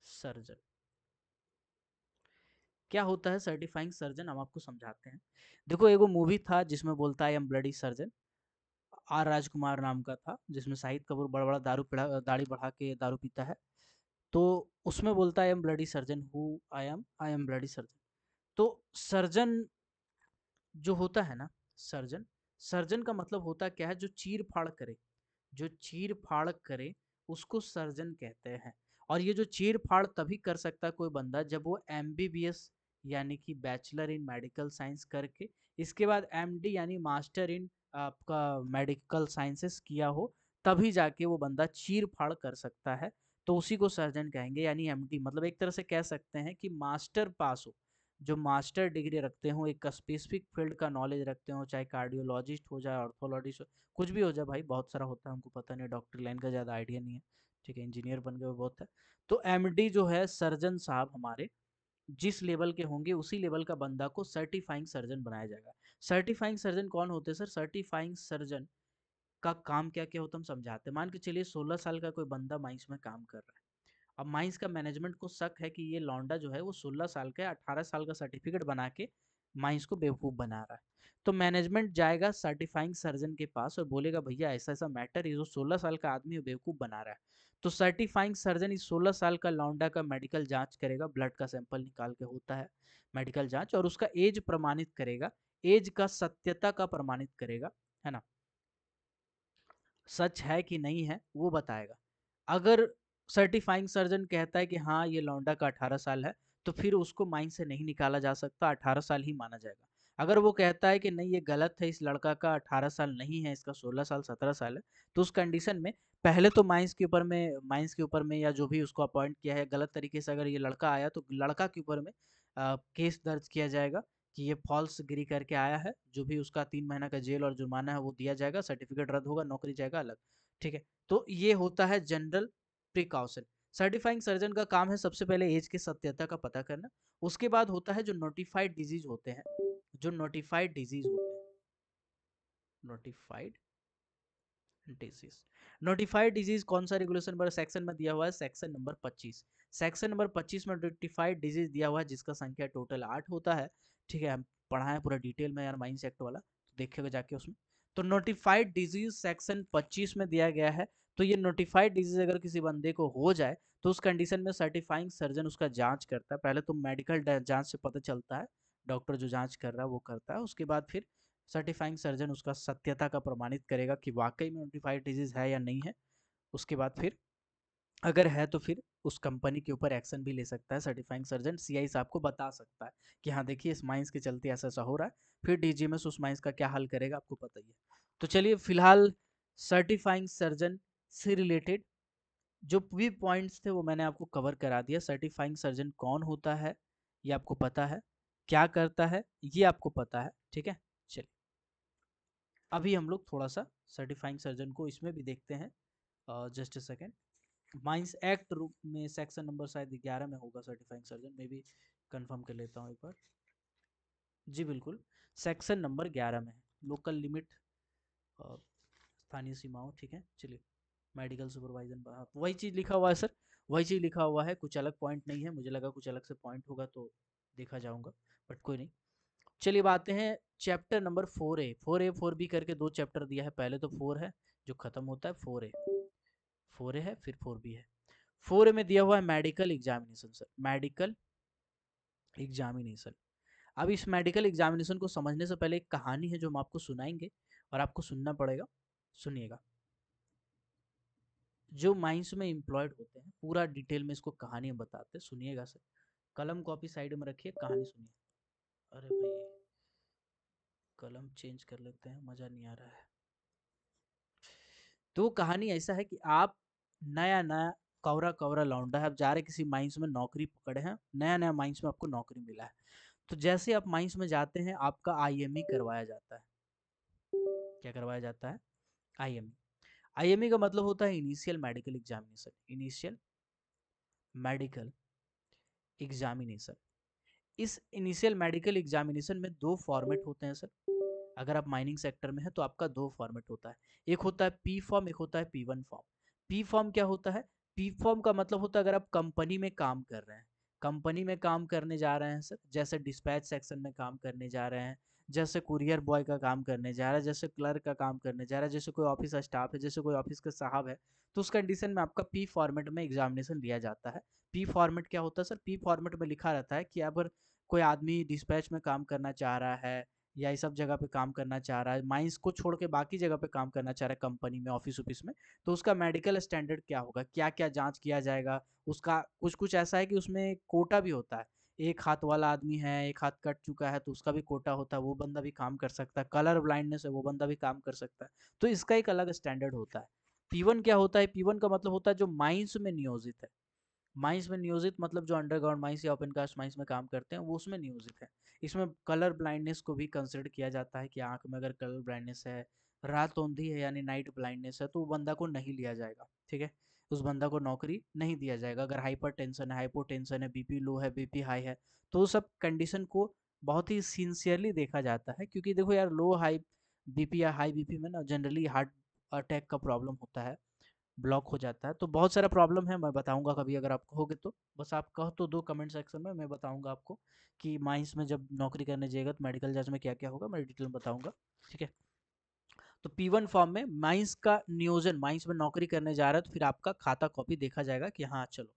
S1: surgeon क्या होता है। सर्टिफाइंग सर्जन हम आपको समझाते हैं। देखो एगो मूवी था जिसमें बोलता है I am bloody surgeon, R Rajkumar नाम का था, जिसमें शाहिद कपूर बड़ा बड़ा दाढ़ी बढ़ा के दारू पीता है। तो उसमें बोलता है I am bloody surgeon, who I am bloody surgeon. तो सर्जन जो होता है ना, सर्जन, सर्जन का मतलब होता क्या है, जो चीर फाड़ करे, जो चीर फाड़ करे उसको सर्जन कहते हैं। और ये जो चीर फाड़ तभी कर सकता है कोई बंदा जब वो एमबीबीएस यानी कि बैचलर इन मेडिकल साइंस करके, इसके बाद एमडी यानी मास्टर इन आपका मेडिकल साइंसेस किया हो, तभी जाके वो बंदा चीर फाड़ कर सकता है। तो उसी को सर्जन कहेंगे। यानी एमडी मतलब एक तरह से कह सकते हैं कि मास्टर पास हो, जो मास्टर डिग्री रखते हो, एक स्पेसिफिक फील्ड का नॉलेज रखते हो, चाहे कार्डियोलॉजिस्ट हो जाए, ऑर्थोलॉजिस्ट, कुछ भी हो जाए भाई, बहुत सारा होता है, हमको पता नहीं, डॉक्टर लाइन का ज़्यादा आइडिया नहीं है, ठीक है, इंजीनियर बन गए बहुत है। तो एमडी जो है सर्जन साहब हमारे जिस लेवल के होंगे उसी लेवल का बंदा को सर्टिफाइंग सर्जन बनाया जाएगा। सर्टिफाइंग सर्जन कौन होते हैं सर? सर्टिफाइंग सर्जन का काम क्या क्या होता है हम समझाते हैं। मान के चलिए 16 साल का कोई बंदा माइंस में काम कर रहा है। अब माइंस का मैनेजमेंट को शक है कि ये लौंडा जो है वो 16 साल का 18 साल का सर्टिफिकेट बना के माइंस को बेवकूफ़ बना रहा है। तो मैनेजमेंट जाएगा सर्टिफाइंग सर्जन के पास और बोलेगा भैया ऐसा ऐसा मैटर, ये जो 16 साल का आदमी बेवकूफ़ बना रहा है। तो सर्टिफाइंग सर्जन इस 16 साल का लौंडा का मेडिकल जांच करेगा, ब्लड का सैंपल निकाल के होता है मेडिकल जांच, और उसका एज प्रमाणित करेगा, एज का सत्यता का प्रमाणित करेगा। है ना। सच है कि नहीं है वो बताएगा। अगर सर्टिफाइंग सर्जन कहता है कि हाँ ये लौंडा का 18 साल है, तो फिर उसको माइंड से नहीं निकाला जा सकता, 18 साल ही माना जाएगा। अगर वो कहता है कि नहीं ये गलत है, इस लड़का का 18 साल नहीं है, इसका 16 साल 17 साल है, तो उस कंडीशन में पहले तो माइंस के ऊपर में या जो भी उसको अपॉइंट किया है गलत तरीके से अगर ये लड़का आया, तो लड़का के ऊपर में केस दर्ज किया जाएगा कि ये फॉल्स गिरी करके आया है। जो भी उसका 3 महीना का जेल और जुर्माना है वो दिया जाएगा, सर्टिफिकेट रद्द होगा, नौकरी जाएगा अलग। ठीक है। तो ये होता है जनरल प्रिकॉशन। सर्टिफाइंग सर्जन का काम है सबसे पहले एज की सत्यता का पता करना। उसके बाद होता है जो नोटिफाइड डिजीज होते हैं, जो नोटिफाइड डिजीज होते हैं, नोटिफाइड डिजीज। नोटिफाइड डिजीज कौन सा रेगुलेशन नंबर सेक्शन में दिया हुआ है? Section number 25। सेक्शन नंबर 25 में नोटिफाइड डिजीज दिया हुआ है जिसका संख्या टोटल 8 होता है। ठीक है, हम पढ़ा है पूरा डिटेल में यार माइंस एक्ट वाला, तो देखिएगा जाके उसमें। तो नोटिफाइड डिजीज सेक्शन 25 में दिया गया है। तो ये नोटिफाइड डिजीज अगर किसी बंदे को हो जाए, तो उस कंडीशन में सर्टिफाइंग सर्जन उसका जांच करता है। पहले तो मेडिकल जांच से पता चलता है, डॉक्टर जो जांच कर रहा है वो करता है। उसके बाद फिर सर्टिफाइंग सर्जन उसका सत्यता का प्रमाणित करेगा कि वाकई में नोटिफाइड डिजीज है या नहीं है। उसके बाद फिर अगर है तो फिर उस कंपनी के ऊपर एक्शन भी ले सकता है सर्टिफाइंग सर्जन। सीआई साहब को बता सकता है कि हाँ देखिए इस माइंस के चलते ऐसा ऐसा हो रहा है। फिर डीजीएमएस उस माइंस का क्या हल करेगा आपको पता ही है। तो चलिए फिलहाल सर्टिफाइंग सर्जन से रिलेटेड जो भी पॉइंट्स थे वो मैंने आपको कवर करा दिया। सर्टिफाइंग सर्जन कौन होता है ये आपको पता है, क्या करता है ये आपको पता है। ठीक है, चलिए अभी हम लोग थोड़ा सा सर्टिफाइंग सर्जन को इसमें भी देखते हैं। Just a second. Mines act रूप में सेक्शन नंबर शायद 11 में होगा सर्टिफाइंग सर्जन में भी, कंफर्म कर लेता हूँ एक बार। जी बिल्कुल, सेक्शन नंबर 11 में है लोकल लिमिट, स्थानीय सीमाओं। ठीक है, चलिए मेडिकल सुपरवाइजर वही चीज़ लिखा हुआ है सर, वही चीज़ लिखा हुआ है, कुछ अलग पॉइंट नहीं है। मुझे लगा कुछ अलग से पॉइंट होगा तो देखा जाऊंगा, बट कोई नहीं। चलिए बातें हैं chapter number 4A। 4A 4B करके दो चैप्टर दिया है। पहले तो 4 है जो खत्म होता है, 4A, 4A है फिर 4B है। 4A में दिया हुआ है medical examination sir, medical examination. अब इस मेडिकल एग्जामिनेशन को समझने से पहले एक कहानी है जो हम आपको सुनाएंगे और आपको सुनना पड़ेगा। सुनिएगा। जो माइंस में एम्प्लॉयड होते हैं पूरा डिटेल में इसको कहानी में बताते हैं, सुनिएगा सर। कलम कॉपी साइड में रखिए, कहानी सुनिए। अरे भाई कलम चेंज कर लेते हैं, मज़ा नहीं आ रहा है। तो कहानी ऐसा है कि आप नया नया कौरा कौरा लौंडा है, आप जा रहे किसी माइंस में नौकरी पकड़े हैं, नया नया माइंस में आपको नौकरी मिला है। तो जैसे आप माइंस में जाते हैं आपका आईएमई करवाया जाता है। क्या करवाया जाता है? आईएमई। आईएमई का मतलब होता है initial medical examination, initial medical examination. इस इनिशियल मेडिकल एग्जामिनेशन में दो फॉर्मेट होते हैं सर। अगर आप माइनिंग सेक्टर में हैं तो आपका दो फॉर्मेट होता है, एक होता है पी फॉर्म, एक होता है P1 फॉर्म। पी फॉर्म क्या होता है? पी फॉर्म का मतलब होता है अगर आप कंपनी में काम कर रहे हैं, कंपनी में काम करने जा रहे हैं सर, जैसे डिस्पैच सेक्शन में काम करने जा रहे हैं, जैसे कुरियर बॉय का काम करने जा रहा है, जैसे क्लर्क का काम करने जा रहा है, जैसे कोई ऑफिस स्टाफ है, जैसे कोई ऑफिस का साहब है, तो उस कंडीशन में आपका पी फॉर्मेट में एग्जामिनेशन लिया जाता है। पी फॉर्मेट क्या होता है सर? पी फॉर्मेट में लिखा रहता है कि अगर कोई आदमी डिस्पैच में काम करना चाह रहा है या ये सब जगह पे काम करना चाह रहा है, माइंस को छोड़ के बाकी जगह पे काम करना चाह रहा है कंपनी में, ऑफिस ऑफिस में, तो उसका मेडिकल स्टैंडर्ड क्या होगा, क्या क्या जांच किया जाएगा। उसका कुछ कुछ ऐसा है कि उसमें कोटा भी होता है। एक हाथ वाला आदमी है, एक हाथ कट चुका है तो उसका भी कोटा होता है, वो बंदा भी काम कर सकता है। कलर ब्लाइंडनेस है वो बंदा भी काम कर सकता है। तो इसका एक अलग स्टैंडर्ड होता है। P1 क्या होता है? P1 का मतलब होता है जो माइंस में नियोजित है। माइंस में नियोजित मतलब जो अंडरग्राउंड माइंस या ओपन कास्ट माइंस में काम करते हैं वो उसमें नियोजित है। इसमें कलर ब्लाइंडनेस को भी कंसिडर किया जाता है कि आंख में अगर कलर ब्लाइंडनेस है, रात औंधी है यानी नाइट ब्लाइंडनेस है, तो वो बंदा को नहीं लिया जाएगा। ठीक है, उस बंदा को नौकरी नहीं दिया जाएगा। अगर हाइपर टेंशन है, हाइपोटेंशन है, बीपी लो है, बीपी हाई है, तो सब कंडीशन को बहुत ही सिंसियरली देखा जाता है। क्योंकि देखो यार लो हाई बीपी या हाई बीपी में ना जनरली हार्ट अटैक का प्रॉब्लम होता है, ब्लॉक हो जाता है। तो बहुत सारा प्रॉब्लम है, मैं बताऊंगा कभी अगर आप कहोगे तो। बस आप कहो तो दो कमेंट सेक्शन में, मैं बताऊंगा आपको कि माइंस में जब नौकरी करने जाएगा तो मेडिकल जांच में क्या क्या होगा, मैं डिटेल में बताऊंगा। ठीक है, तो P1 फॉर्म में माइंस का नियोजन, माइंस में नौकरी करने जा रहा है तो फिर आपका खाता कॉपी देखा जाएगा कि हाँ चलो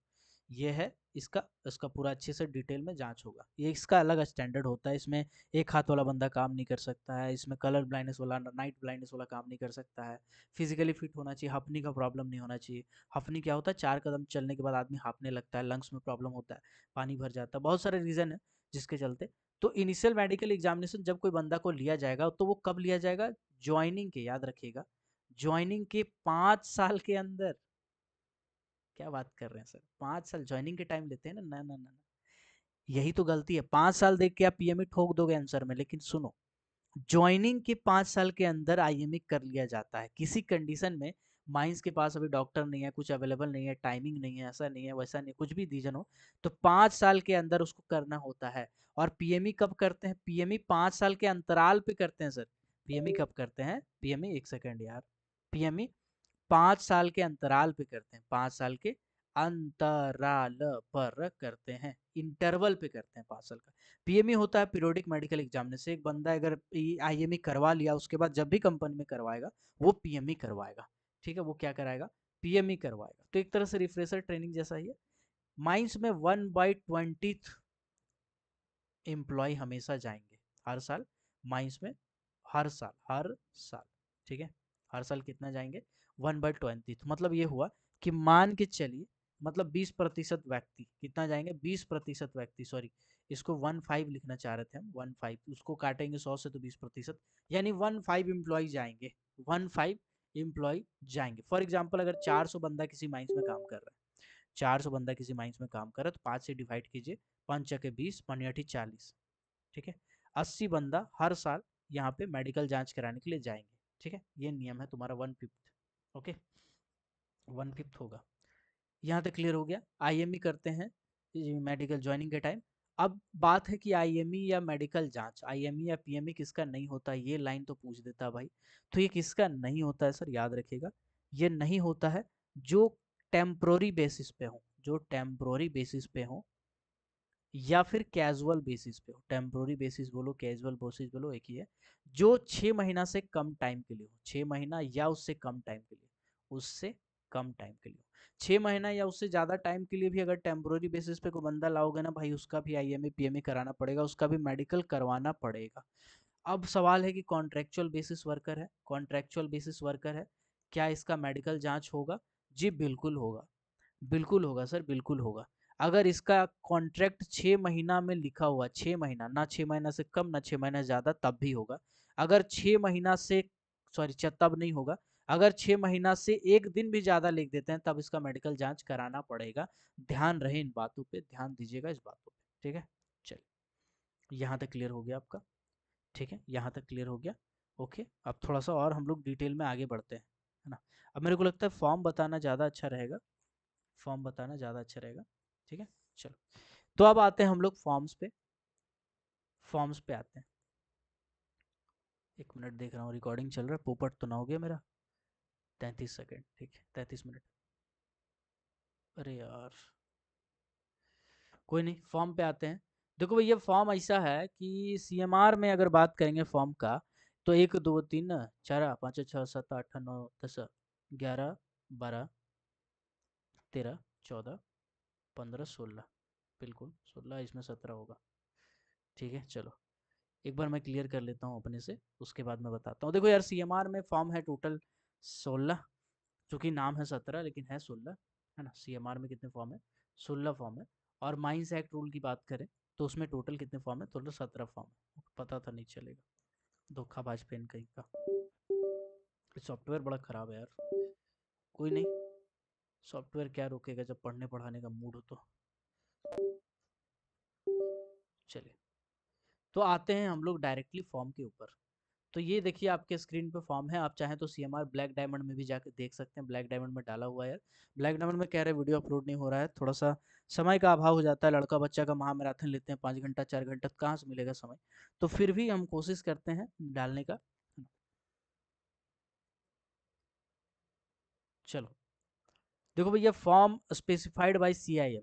S1: ये है इसका इसका पूरा अच्छे से डिटेल में जांच होगा। ये इसका अलग स्टैंडर्ड होता है। इसमें एक हाथ वाला बंदा काम नहीं कर सकता है, इसमें कलर ब्लाइंडनेस वाला, नाइट ब्लाइंडनेस वाला काम नहीं कर सकता है, फिजिकली फिट होना चाहिए, हफनी का प्रॉब्लम नहीं होना चाहिए। हफनी क्या होता है, 4 कदम चलने के बाद आदमी हांफने लगता है, लंग्स में प्रॉब्लम होता है, पानी भर जाता है, बहुत सारे रीज़न है जिसके चलते। तो इनिशियल मेडिकल एग्जामिनेशन जब कोई बंदा को लिया जाएगा तो वो कब लिया जाएगा, ज्वाइनिंग के, याद रखिएगा, ज्वाइनिंग के 5 साल के अंदर। क्या बात कर रहे हैं सर, 5 साल ज्वाइनिंग के टाइम लेते हैं ना, ना ना ना ना। यही तो गलती है, 5 साल देख के आप पीएमई ठोक दोगे आंसर में। लेकिन सुनो, ज्वाइनिंग के 5 साल के अंदर आईएमई कर लिया जाता है किसी कंडीशन में। माइंस के पास अभी डॉक्टर नहीं है, कुछ अवेलेबल नहीं है, टाइमिंग नहीं है, ऐसा नहीं है, वैसा नहीं, कुछ भी रीजन हो, तो 5 साल के अंदर उसको करना होता है। और पीएमई कब करते हैं, पीएमई 5 साल के अंतराल पे करते हैं सर। पीएमई कब करते हैं, पीएमई, एक सेकंड यार, पीएमई 5 साल के अंतराल पे करते हैं, 5 साल के अंतराल पर करते हैं, इंटरवल पे करते हैं 5 साल का। पीएमई होता है पीरियोडिक मेडिकल एग्जामिनेशन से। एक बंदा अगर आईएमई करवा लिया, उसके बाद जब भी कंपनी में करवाएगा वो पीएमई करवाएगा। ठीक है, वो क्या कराएगा, पीएमई करवाएगा। तो एक तरह से रिफ्रेशर ट्रेनिंग जैसा ही है। माइंस में 1/20 एम्प्लॉय हमेशा जाएंगे हर साल, माइंस में, हर साल, हर साल। ठीक है, हर साल कितना जाएंगे, 1/20। मतलब ये हुआ कि मान के चलिए, मतलब 20% व्यक्ति कितना जाएंगे, 20% व्यक्ति, सॉरी, इसको 15 लिखना चाह रहे थे हम, 15, उसको काटेंगे 100 से तो 20%, यानी 15 एम्प्लॉय जाएंगे, 15 एम्प्लॉय जाएंगे। फॉर एग्जाम्पल अगर 400 बंदा किसी माइंस में काम कर रहा है, 400 बंदा किसी माइंस में काम कर रहा है, तो 5 से डिवाइड कीजिए, 5 चके 20, 5 40। ठीक है, 80 बंदा हर साल यहाँ पे मेडिकल जांच कराने के लिए जाएंगे। ठीक है, ये नियम है तुम्हारा 1/5। ओके, 1/5 होगा। यहाँ तक क्लियर हो गया। आईएमई करते हैं मेडिकल ज्वाइनिंग के टाइम। अब बात है कि आईएमई या मेडिकल जांच, आईएमई या पीएमई किसका नहीं होता, ये लाइन तो पूछ देता भाई। तो ये किसका नहीं होता है सर, याद रखिएगा, ये नहीं होता है जो टेम्प्रोरी बेसिस पे हो, जो टेम्प्रोरी बेसिस पे हो या फिर कैजुअल बेसिस पे हो। टेम्प्रोरी बेसिस बोलो, कैजुअल बेसिस बोलो, एक ही है। जो 6 महीना से कम टाइम के लिए हो, 6 महीना या उससे कम टाइम के लिए, उससे कम टाइम के लिए हो। 6 महीना या उससे ज्यादा टाइम के लिए भी अगर टेम्प्रोरी बेसिस पे कोई बंदा लाओगे ना भाई, उसका भी आईएमए पीएमए कराना पड़ेगा, उसका भी मेडिकल करवाना पड़ेगा। अब सवाल है कि कॉन्ट्रेक्चुअल बेसिस वर्कर है, कॉन्ट्रेक्चुअल बेसिस वर्कर है, क्या इसका मेडिकल जांच होगा, जी बिल्कुल होगा, बिल्कुल होगा सर, बिल्कुल होगा। अगर इसका कॉन्ट्रैक्ट 6 महीना में लिखा हुआ, 6 महीना, ना 6 महीना से कम ना 6 महीना से ज्यादा, तब भी होगा। अगर 6 महीना से, सॉरी, तब नहीं होगा। अगर 6 महीना से एक दिन भी ज्यादा लिख देते हैं तब इसका मेडिकल जांच कराना पड़ेगा। ध्यान रहे इन बातों पे, ध्यान दीजिएगा इस बातों पे। ठीक है, चलिए, यहाँ तक क्लियर हो गया आपका। ठीक है, यहाँ तक क्लियर हो गया। ओके, अब थोड़ा सा और हम लोग डिटेल में आगे बढ़ते हैं, है ना। अब मेरे को लगता है फॉर्म बताना ज़्यादा अच्छा रहेगा, फॉर्म बताना ज़्यादा अच्छा रहेगा। ठीक है, चलो, तो अब आते हैं हम लोग फॉर्म्स पे, फॉर्म्स पे आते हैं। 1 मिनट, देख रहा हूँ रिकॉर्डिंग चल रहा है, पोपट तो ना हो गया मेरा। 33 सेकेंड, ठीक है, 33 मिनट। अरे यार, कोई नहीं, फॉर्म पे आते हैं। देखो भैया, फॉर्म ऐसा है कि सीएमआर में अगर बात करेंगे फॉर्म का, तो 1 2 3 4 5 6 7 8 9 10 11 12 13 14 15 16, बिल्कुल 16, इसमें 17 होगा। ठीक है, चलो, एक बार मैं क्लियर कर लेता हूँ अपने से, उसके बाद मैं बताता हूँ। देखो यार, सीएमआर में फॉर्म है टोटल 16, चूंकि नाम है 17 लेकिन है 16, है ना। सीएमआर में कितने फॉर्म है, 16 फॉर्म है। और माइंस एक्ट रूल की बात करें तो उसमें टोटल कितने फॉर्म है, टोटल 17 फॉर्म है। पता था नहीं चलेगा, धोखाबाज पेन कहीं का। सॉफ्टवेयर बड़ा खराब है यार, कोई नहीं, सॉफ्टवेयर क्या रोकेगा जब पढ़ने पढ़ाने का मूड हो तो। चलिए, तो आते हैं हम लोग डायरेक्टली फॉर्म के ऊपर। तो ये देखिए आपके स्क्रीन पे फॉर्म है, आप चाहें तो सीएमआर ब्लैक डायमंड में भी जाके देख सकते हैं, ब्लैक डायमंड में डाला हुआ है यार। ब्लैक डायमंड में कह रहे वीडियो अपलोड नहीं हो रहा है, थोड़ा सा समय का अभाव हो जाता है, लड़का बच्चा का महामैराथन लेते हैं 5 घंटा 4 घंटा, कहाँ से मिलेगा समय। तो फिर भी हम कोशिश करते हैं डालने का। चलो, देखो भैया, फॉर्म स्पेसिफाइड बाई सीआईएम,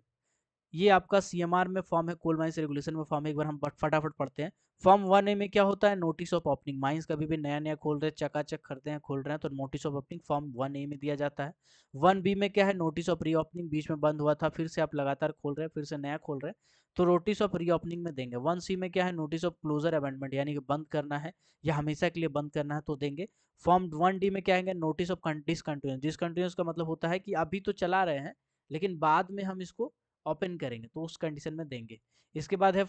S1: ये आपका सीएमआर में फॉर्म है, कोल माइंस रेगुलेशन में फॉर्म है। एक बार हम फटाफट पढ़ते हैं। फॉर्म 1A में क्या होता है, नोटिस ऑफ ओपनिंग। माइंस कभी भी नया नया खोल रहे हैं, चकाचक करते हैं, खोल रहे हैं, तो notice of opening form 1A में दिया जाता है। 1B में क्या है, नोटिस ऑफ री ओपनिंग, बीच में बंद हुआ था, फिर से आप लगातार खोल रहे हैं, फिर से नया खोल रहे हैं, तो नोटिस ऑफ री ओपनिंग में देंगे। 1C में क्या है, नोटिस ऑफ क्लोजर अमेंडमेंट, यानी कि बंद करना है या हमेशा के लिए बंद करना है, तो देंगे। फॉर्म 1D में क्या है, नोटिस ऑफ डिसकंटिन्यूस। डिसकंटिन्यूस का मतलब होता है कि अभी तो चला रहे हैं लेकिन बाद में हम इसको ओपन करेंगे, तो उस कंडीशन में देंगे। इसके बाद है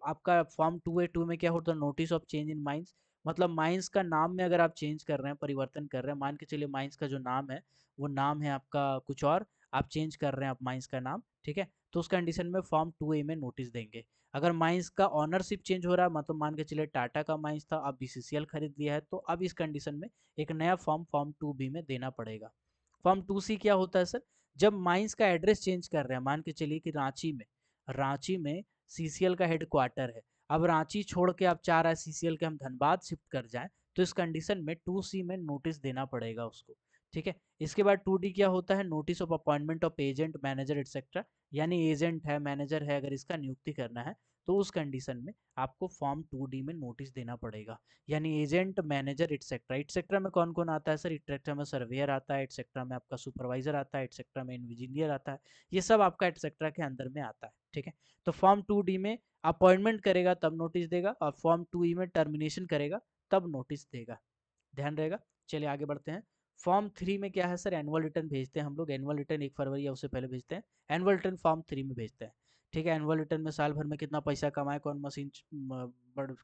S1: आपका फॉर्म 2A। 2 में क्या होता है, notice of change in mines, मतलब माइंस का नाम में अगर आप चेंज कर रहे हैं, परिवर्तन कर रहे हैं, मान के चलिए माइंस का जो नाम है वो नाम है आपका कुछ और, आप चेंज कर रहे हैं आप माइंस का नाम, ठीक है, तो उस कंडीशन में फॉर्म 2A में नोटिस देंगे। अगर माइंस का ऑनरशिप चेंज हो रहा है, मतलब मान के चलिए टाटा का माइंस था, अब बीसीसीएल खरीद लिया है, तो अब इस कंडीशन में एक नया फॉर्म 2B में देना पड़ेगा। फॉर्म 2C क्या होता है सर, जब माइंस का एड्रेस चेंज कर रहे हैं, मान के चलिए कि रांची में सीसीएल का हेडक्वार्टर है, अब रांची छोड़ के आप चाह रहे हैं सीसीएल के हम धनबाद शिफ्ट कर जाएं, तो इस कंडीशन में 2C में नोटिस देना पड़ेगा उसको, ठीक है। इसके बाद 2D क्या होता है, notice of appointment of agent manager etcetera, यानी एजेंट है मैनेजर है अगर इसका नियुक्ति करना है, तो उस कंडीशन में आपको फॉर्म 2D में नोटिस देना पड़ेगा। यानी एजेंट मैनेजर एटसेट्रा, एटसेट्रा में कौन कौन आता है सर, एटसेट्रा में सर्वेयर आता है, एटसेट्रा में आपका सुपरवाइजर आता है, एटसेट्रा में इंजीनियर आता है, ये सब आपका एटसेट्रा के अंदर में आता है, ठीक है। तो फॉर्म 2D में अपॉइंटमेंट करेगा तब नोटिस देगा, और फॉर्म 2E में टर्मिनेशन करेगा तब नोटिस देगा, ध्यान रहेगा। चलिए आगे बढ़ते हैं। फॉर्म 3 में क्या है सर, एनुअल रिटर्न भेजते हैं हम लोग, एनुअल रिटर्न 1 फरवरी या उससे पहले भेजते हैं, एनुअल रिटर्न फॉर्म 3 में भेजते हैं, ठीक है। एनुअल रिटर्न में साल भर में कितना पैसा कमाए, कौन मशीन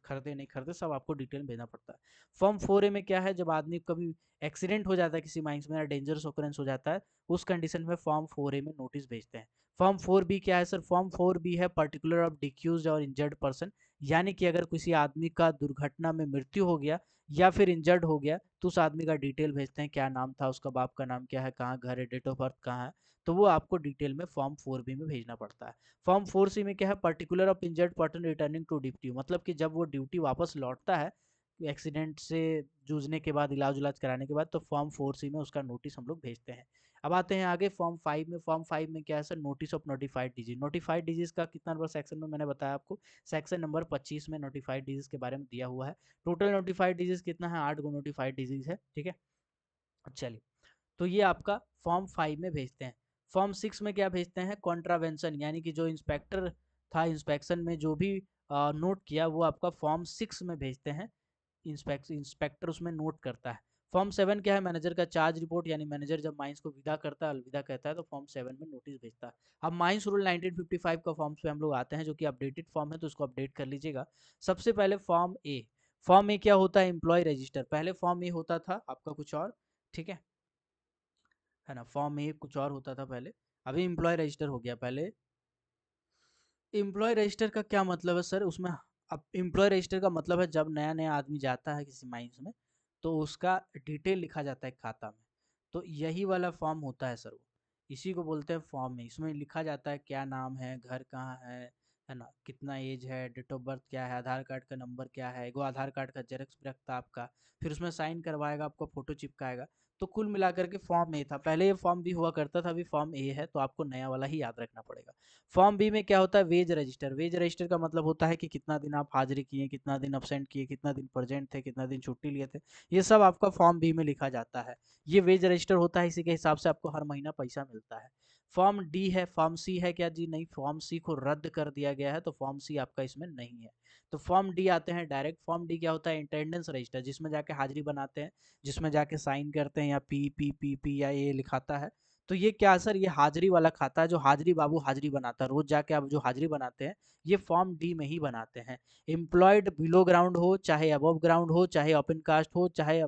S1: खरीदे नहीं खरीदे, सब आपको डिटेल भेजना पड़ता है। फॉर्म 4A में क्या है, जब आदमी कभी एक्सीडेंट हो जाता है किसी माइंस में या डेंजरस ऑकरेंस हो जाता है, उस कंडीशन में फॉर्म 4A में नोटिस भेजते हैं। फॉर्म 4B क्या है सर, फॉर्म 4B है पर्टिकुलर ऑफ डिक्यूज और इंजर्ड पर्सन, यानी कि अगर किसी आदमी का दुर्घटना में मृत्यु हो गया या फिर इंजर्ड हो गया, तो उस आदमी का डिटेल भेजते हैं, क्या नाम था उसका, बाप का नाम क्या है, कहाँ घर है, डेट ऑफ बर्थ कहाँ है, तो वो आपको डिटेल में फॉर्म 4B में भेजना पड़ता है। फॉर्म 4C में क्या है, particular of injured person returning to duty, मतलब कि जब वो ड्यूटी वापस लौटता है एक्सीडेंट से जूझने के बाद, इलाज उलाज कराने के बाद, तो फॉर्म 4C में उसका नोटिस हम लोग भेजते हैं। अब आते हैं आगे फॉर्म 5 में। फॉर्म 5 में क्या है sir, notice of notified disease. Notified disease का कितना नंबर सेक्शन में मैंने बताया आपको, सेक्शन नंबर 25 में नोटिफाइड डिजीज के बारे में दिया हुआ है। टोटल नोटिफाइड डिजीज कितना है, 8 गो नोटिफाइड डिजीज है, ठीक है। चलिए, तो ये आपका फॉर्म 5 में भेजते हैं। फॉर्म 6 में क्या भेजते हैं, कॉन्ट्रावेंशन, यानी कि जो इंस्पेक्टर था इंस्पेक्शन में जो भी नोट किया वो आपका फॉर्म 6 में भेजते हैं, इंस्पेक्टर उसमें नोट करता है। फॉर्म 7 क्या है, मैनेजर का चार्ज रिपोर्ट, यानी मैनेजर जब माइंस को विदा करता है, अलविदा कहता है, तो फॉर्म 7 में नोटिस भेजता है। अब माइंस रूल 1955 का फॉर्म्स पे हम लोग आते हैं, जो कि अपडेटेड फॉर्म है, तो उसको अपडेट कर लीजिएगा। सबसे पहले फॉर्म ए। फॉर्म ए क्या होता है, एम्प्लॉय रजिस्टर। पहले फॉर्म ए होता था आपका कुछ और, ठीक है ना, फॉर्म ए कुछ और होता था पहले, अभी एम्प्लॉय रजिस्टर हो गया। पहले एम्प्लॉय रजिस्टर का क्या मतलब है सर, उसमें अब एम्प्लॉय रजिस्टर का मतलब है जब नया नया आदमी जाता है किसी माइंस में, तो उसका डिटेल लिखा जाता है खाता में, तो यही वाला फॉर्म होता है सर वो, इसी को बोलते हैं फॉर्म में। इसमें लिखा जाता है क्या नाम है, घर कहाँ है ना, कितना एज है, डेट ऑफ बर्थ क्या है, आधार कार्ड का नंबर क्या है, वो आधार कार्ड का जेरॉक्स भी रखता है आपका, फिर उसमें साइन करवाएगा, आपको फोटो चिपकाएगा। तो कुल मिलाकर के फॉर्म ए था पहले, ये फॉर्म बी हुआ करता था, अभी फॉर्म ए है, तो आपको नया वाला ही याद रखना पड़ेगा। फॉर्म बी में क्या होता है, वेज रजिस्टर। वेज रजिस्टर का मतलब होता है कि कितना दिन आप हाजिरी किए, कितना दिन अब्सेंट किए, कितना दिन प्रेजेंट थे, कितना दिन छुट्टी लिए थे, ये सब आपका फॉर्म बी में लिखा जाता है। ये वेज रजिस्टर होता है, इसी के हिसाब से आपको हर महीना पैसा मिलता है। फॉर्म डी है, फॉर्म सी है क्या जी, नहीं, फॉर्म सी को रद्द कर दिया गया है, तो फॉर्म सी आपका इसमें नहीं है। तो फॉर्म डी आते हैं डायरेक्ट। फॉर्म डी क्या होता है, अटेंडेंस रजिस्टर, जिसमें जाके हाजिरी बनाते हैं, जिसमें जाके साइन करते हैं, या पी या ये लिखाता है। तो ये क्या सर, ये हाजिरी वाला खाता है, जो हाजिरी बाबू हाजिरी बनाता है, रोज जाके आप जो हाजिरी बनाते हैं, ये फॉर्म डी में ही बनाते हैं। एम्प्लॉयड बिलो ग्राउंड हो, चाहे अबव ग्राउंड हो, चाहे ओपन कास्ट हो, चाहे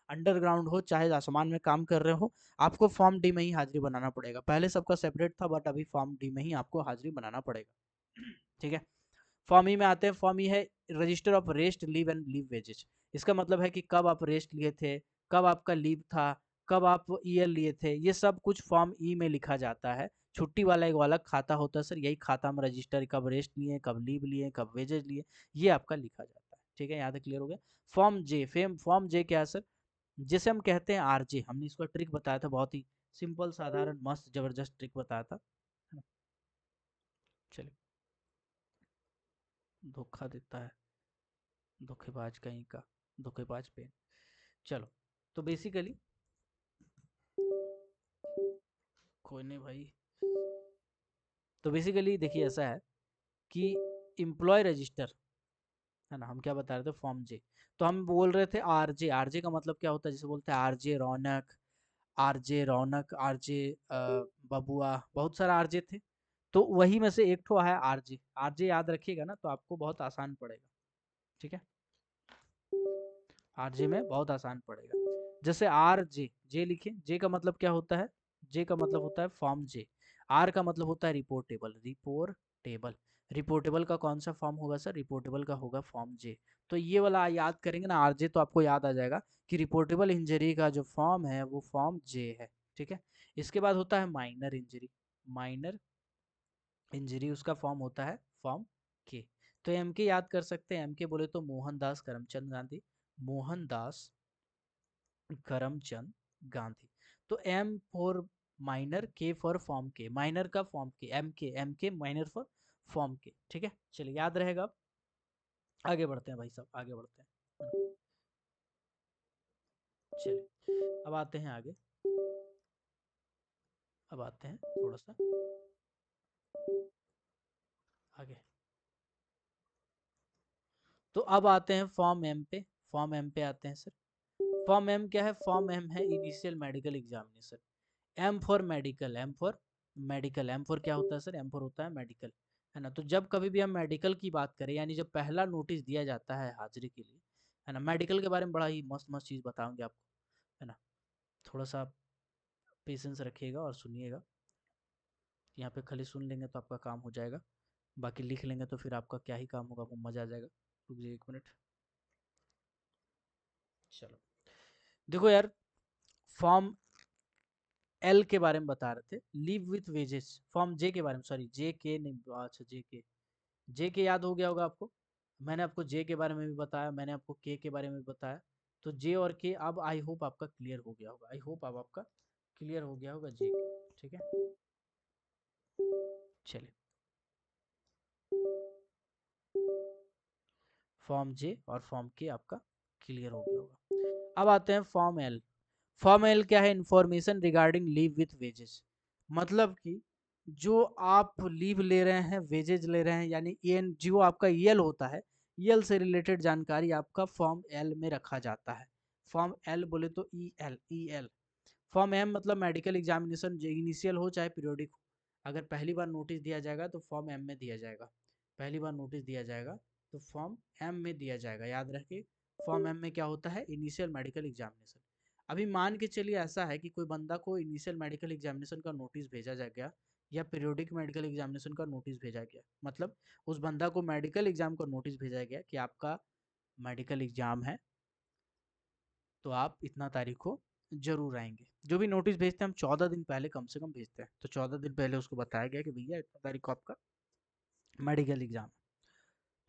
S1: अंडरग्राउंड हो, चाहे आसमान में काम कर रहे हो, आपको फॉर्म डी में ही हाजिरी बनाना पड़ेगा। पहले सबका सेपरेट था, बट अभी फॉर्म डी में ही आपको हाजिरी बनाना पड़ेगा, ठीक है। फॉर्म ई में आते हैं। फॉर्म ई है register of rest leave and leave wages. इसका मतलब है कि कब आप रेस्ट लिए थे, कब आपका लीव था, कब आप ईयर लिए थे, ये सब कुछ फॉर्म ई में लिखा जाता है। छुट्टी वाला एक अलग खाता होता है सर, यही खाता में रजिस्टर, कब रेस्ट लिए, कब लीव लिए, कब वेजेस लिए, ये आपका लिखा जाता है, ठीक है। यहाँ तक क्लियर हो गया। फॉर्म जे। फॉर्म जे क्या है सर, जैसे हम कहते हैं आरजे, हमने इसका ट्रिक बताया था, बहुत ही सिंपल साधारण मस्त जबरदस्त ट्रिक बताया था, चलिए, धोखा देता है। धोखेबाज कहीं का, धोखेबाज पेन। चलो, तो बेसिकली कोई नहीं भाई। तो बेसिकली देखिए ऐसा है कि एम्प्लॉय रजिस्टर, है ना, हम क्या बता रहे थे, फॉर्म जे। तो हम बोल रहे थे आरजे, आरजे का मतलब क्या होता है, जैसे बोलते हैं आरजे रौनक, आरजे रौनक, आरजे बबुआ, बहुत सारा आरजे थे। तो वही में से एक ठो है आरजे, आरजे याद रखिएगा ना तो आपको बहुत आसान पड़ेगा। ठीक है, आरजे में बहुत आसान पड़ेगा। जैसे आर जे, जे लिखे, जे का मतलब क्या होता है, जे का मतलब होता है फॉर्म जे। आर का मतलब होता है रिपोर्टेबल, रिपोर्टेबल। रिपोर्टेबल का कौन सा फॉर्म होगा सर, रिपोर्टेबल का होगा फॉर्म जे। तो ये वाला याद करेंगे ना आरजे, तो आपको याद आ जाएगा कि रिपोर्टेबल इंजरी का जो फॉर्म है वो फॉर्म जे है। ठीक है, इसके बाद होता है माइनर इंजरी, माइनर इंजरी उसका फॉर्म होता है फॉर्म के। तो एम के याद कर सकते हैं, एम के बोले तो मोहनदास करमचंद गांधी, मोहनदास करमचंद गांधी। तो एम फॉर माइनर, के फॉर फॉर्म के, माइनर का फॉर्म के, एम के माइनर फॉर फॉर्म के। ठीक है, चलिए याद रहेगा। आगे बढ़ते हैं भाई साहब, आगे बढ़ते हैं। चलिए अब आते हैं आगे, अब आते हैं थोड़ा सा आगे। तो अब आते हैं फॉर्म एम पे, फॉर्म एम पे आते हैं सर। फॉर्म एम क्या है, फॉर्म एम है initial medical examination. M for medical, M for medical, M for क्या होता है सर, एम फॉर होता है मेडिकल, है ना। तो जब कभी भी हम मेडिकल की बात करें, यानी जब पहला नोटिस दिया जाता है हाजिरी के लिए, है ना, मेडिकल के बारे में बड़ा ही मस्त मस्त चीज़ बताऊंगे आपको, है ना। थोड़ा सा पेशेंस रखिएगा और सुनिएगा। यहाँ पे खाली सुन लेंगे तो आपका काम हो जाएगा, बाकी लिख लेंगे तो फिर आपका क्या ही काम होगा, आपको मज़ा आ जाएगा। रुक जाइए एक मिनट। चलो, देखो यार, फॉर्म एल के बारे में बता रहे थे, लीव विथ वेजेस। फॉर्म जे के बारे में, सॉरी जे के नहीं, अच्छा जे के, जे के याद हो गया होगा आपको। मैंने आपको जे के बारे में भी बताया, मैंने आपको के बारे में भी बताया। तो जे और के अब आई होप आपका क्लियर हो गया होगा, आई होप अब आपका क्लियर हो गया होगा जे के। ठीक है, चलिए, फॉर्म जे और फॉर्म के आपका क्लियर हो गया होगा। अब आते हैं फॉर्म एल। फॉर्म एल क्या है, information regarding leave with wages. मतलब कि जो आप लीव ले रहे हैं, वेजेज ले रहे हैं, यानी एन जो आपका ईएल होता है, ईएल से रिलेटेड जानकारी आपका फॉर्म एल में रखा जाता है। फॉर्म एल बोले तो E L, E L. Form M मतलब मेडिकल एग्जामिनेशन, जो इनिशियल हो चाहे पीरियोडिक हो। अगर पहली बार नोटिस दिया जाएगा तो फॉर्म एम में दिया जाएगा, पहली बार नोटिस दिया जाएगा तो फॉर्म एम में दिया जाएगा, याद रखिए। फॉर्म एम में क्या होता है, इनिशियल मेडिकल एग्जामिनेशन। अभी मान के चलिए ऐसा है कि कोई बंदा को इनिशियल मेडिकल एग्जामिनेशन का नोटिस भेजा जा गया, या पीरियोडिक मेडिकल एग्जामिनेशन का नोटिस भेजा गया, मतलब उस बंदा को मेडिकल एग्जाम का नोटिस भेजा गया कि आपका मेडिकल एग्जाम है, तो आप इतना तारीख को जरूर आएंगे। जो भी नोटिस भेजते हैं हम 14 दिन पहले कम से कम भेजते हैं, तो 14 दिन पहले उसको बताया गया कि भैया इतना तारीख को आपका मेडिकल एग्जाम।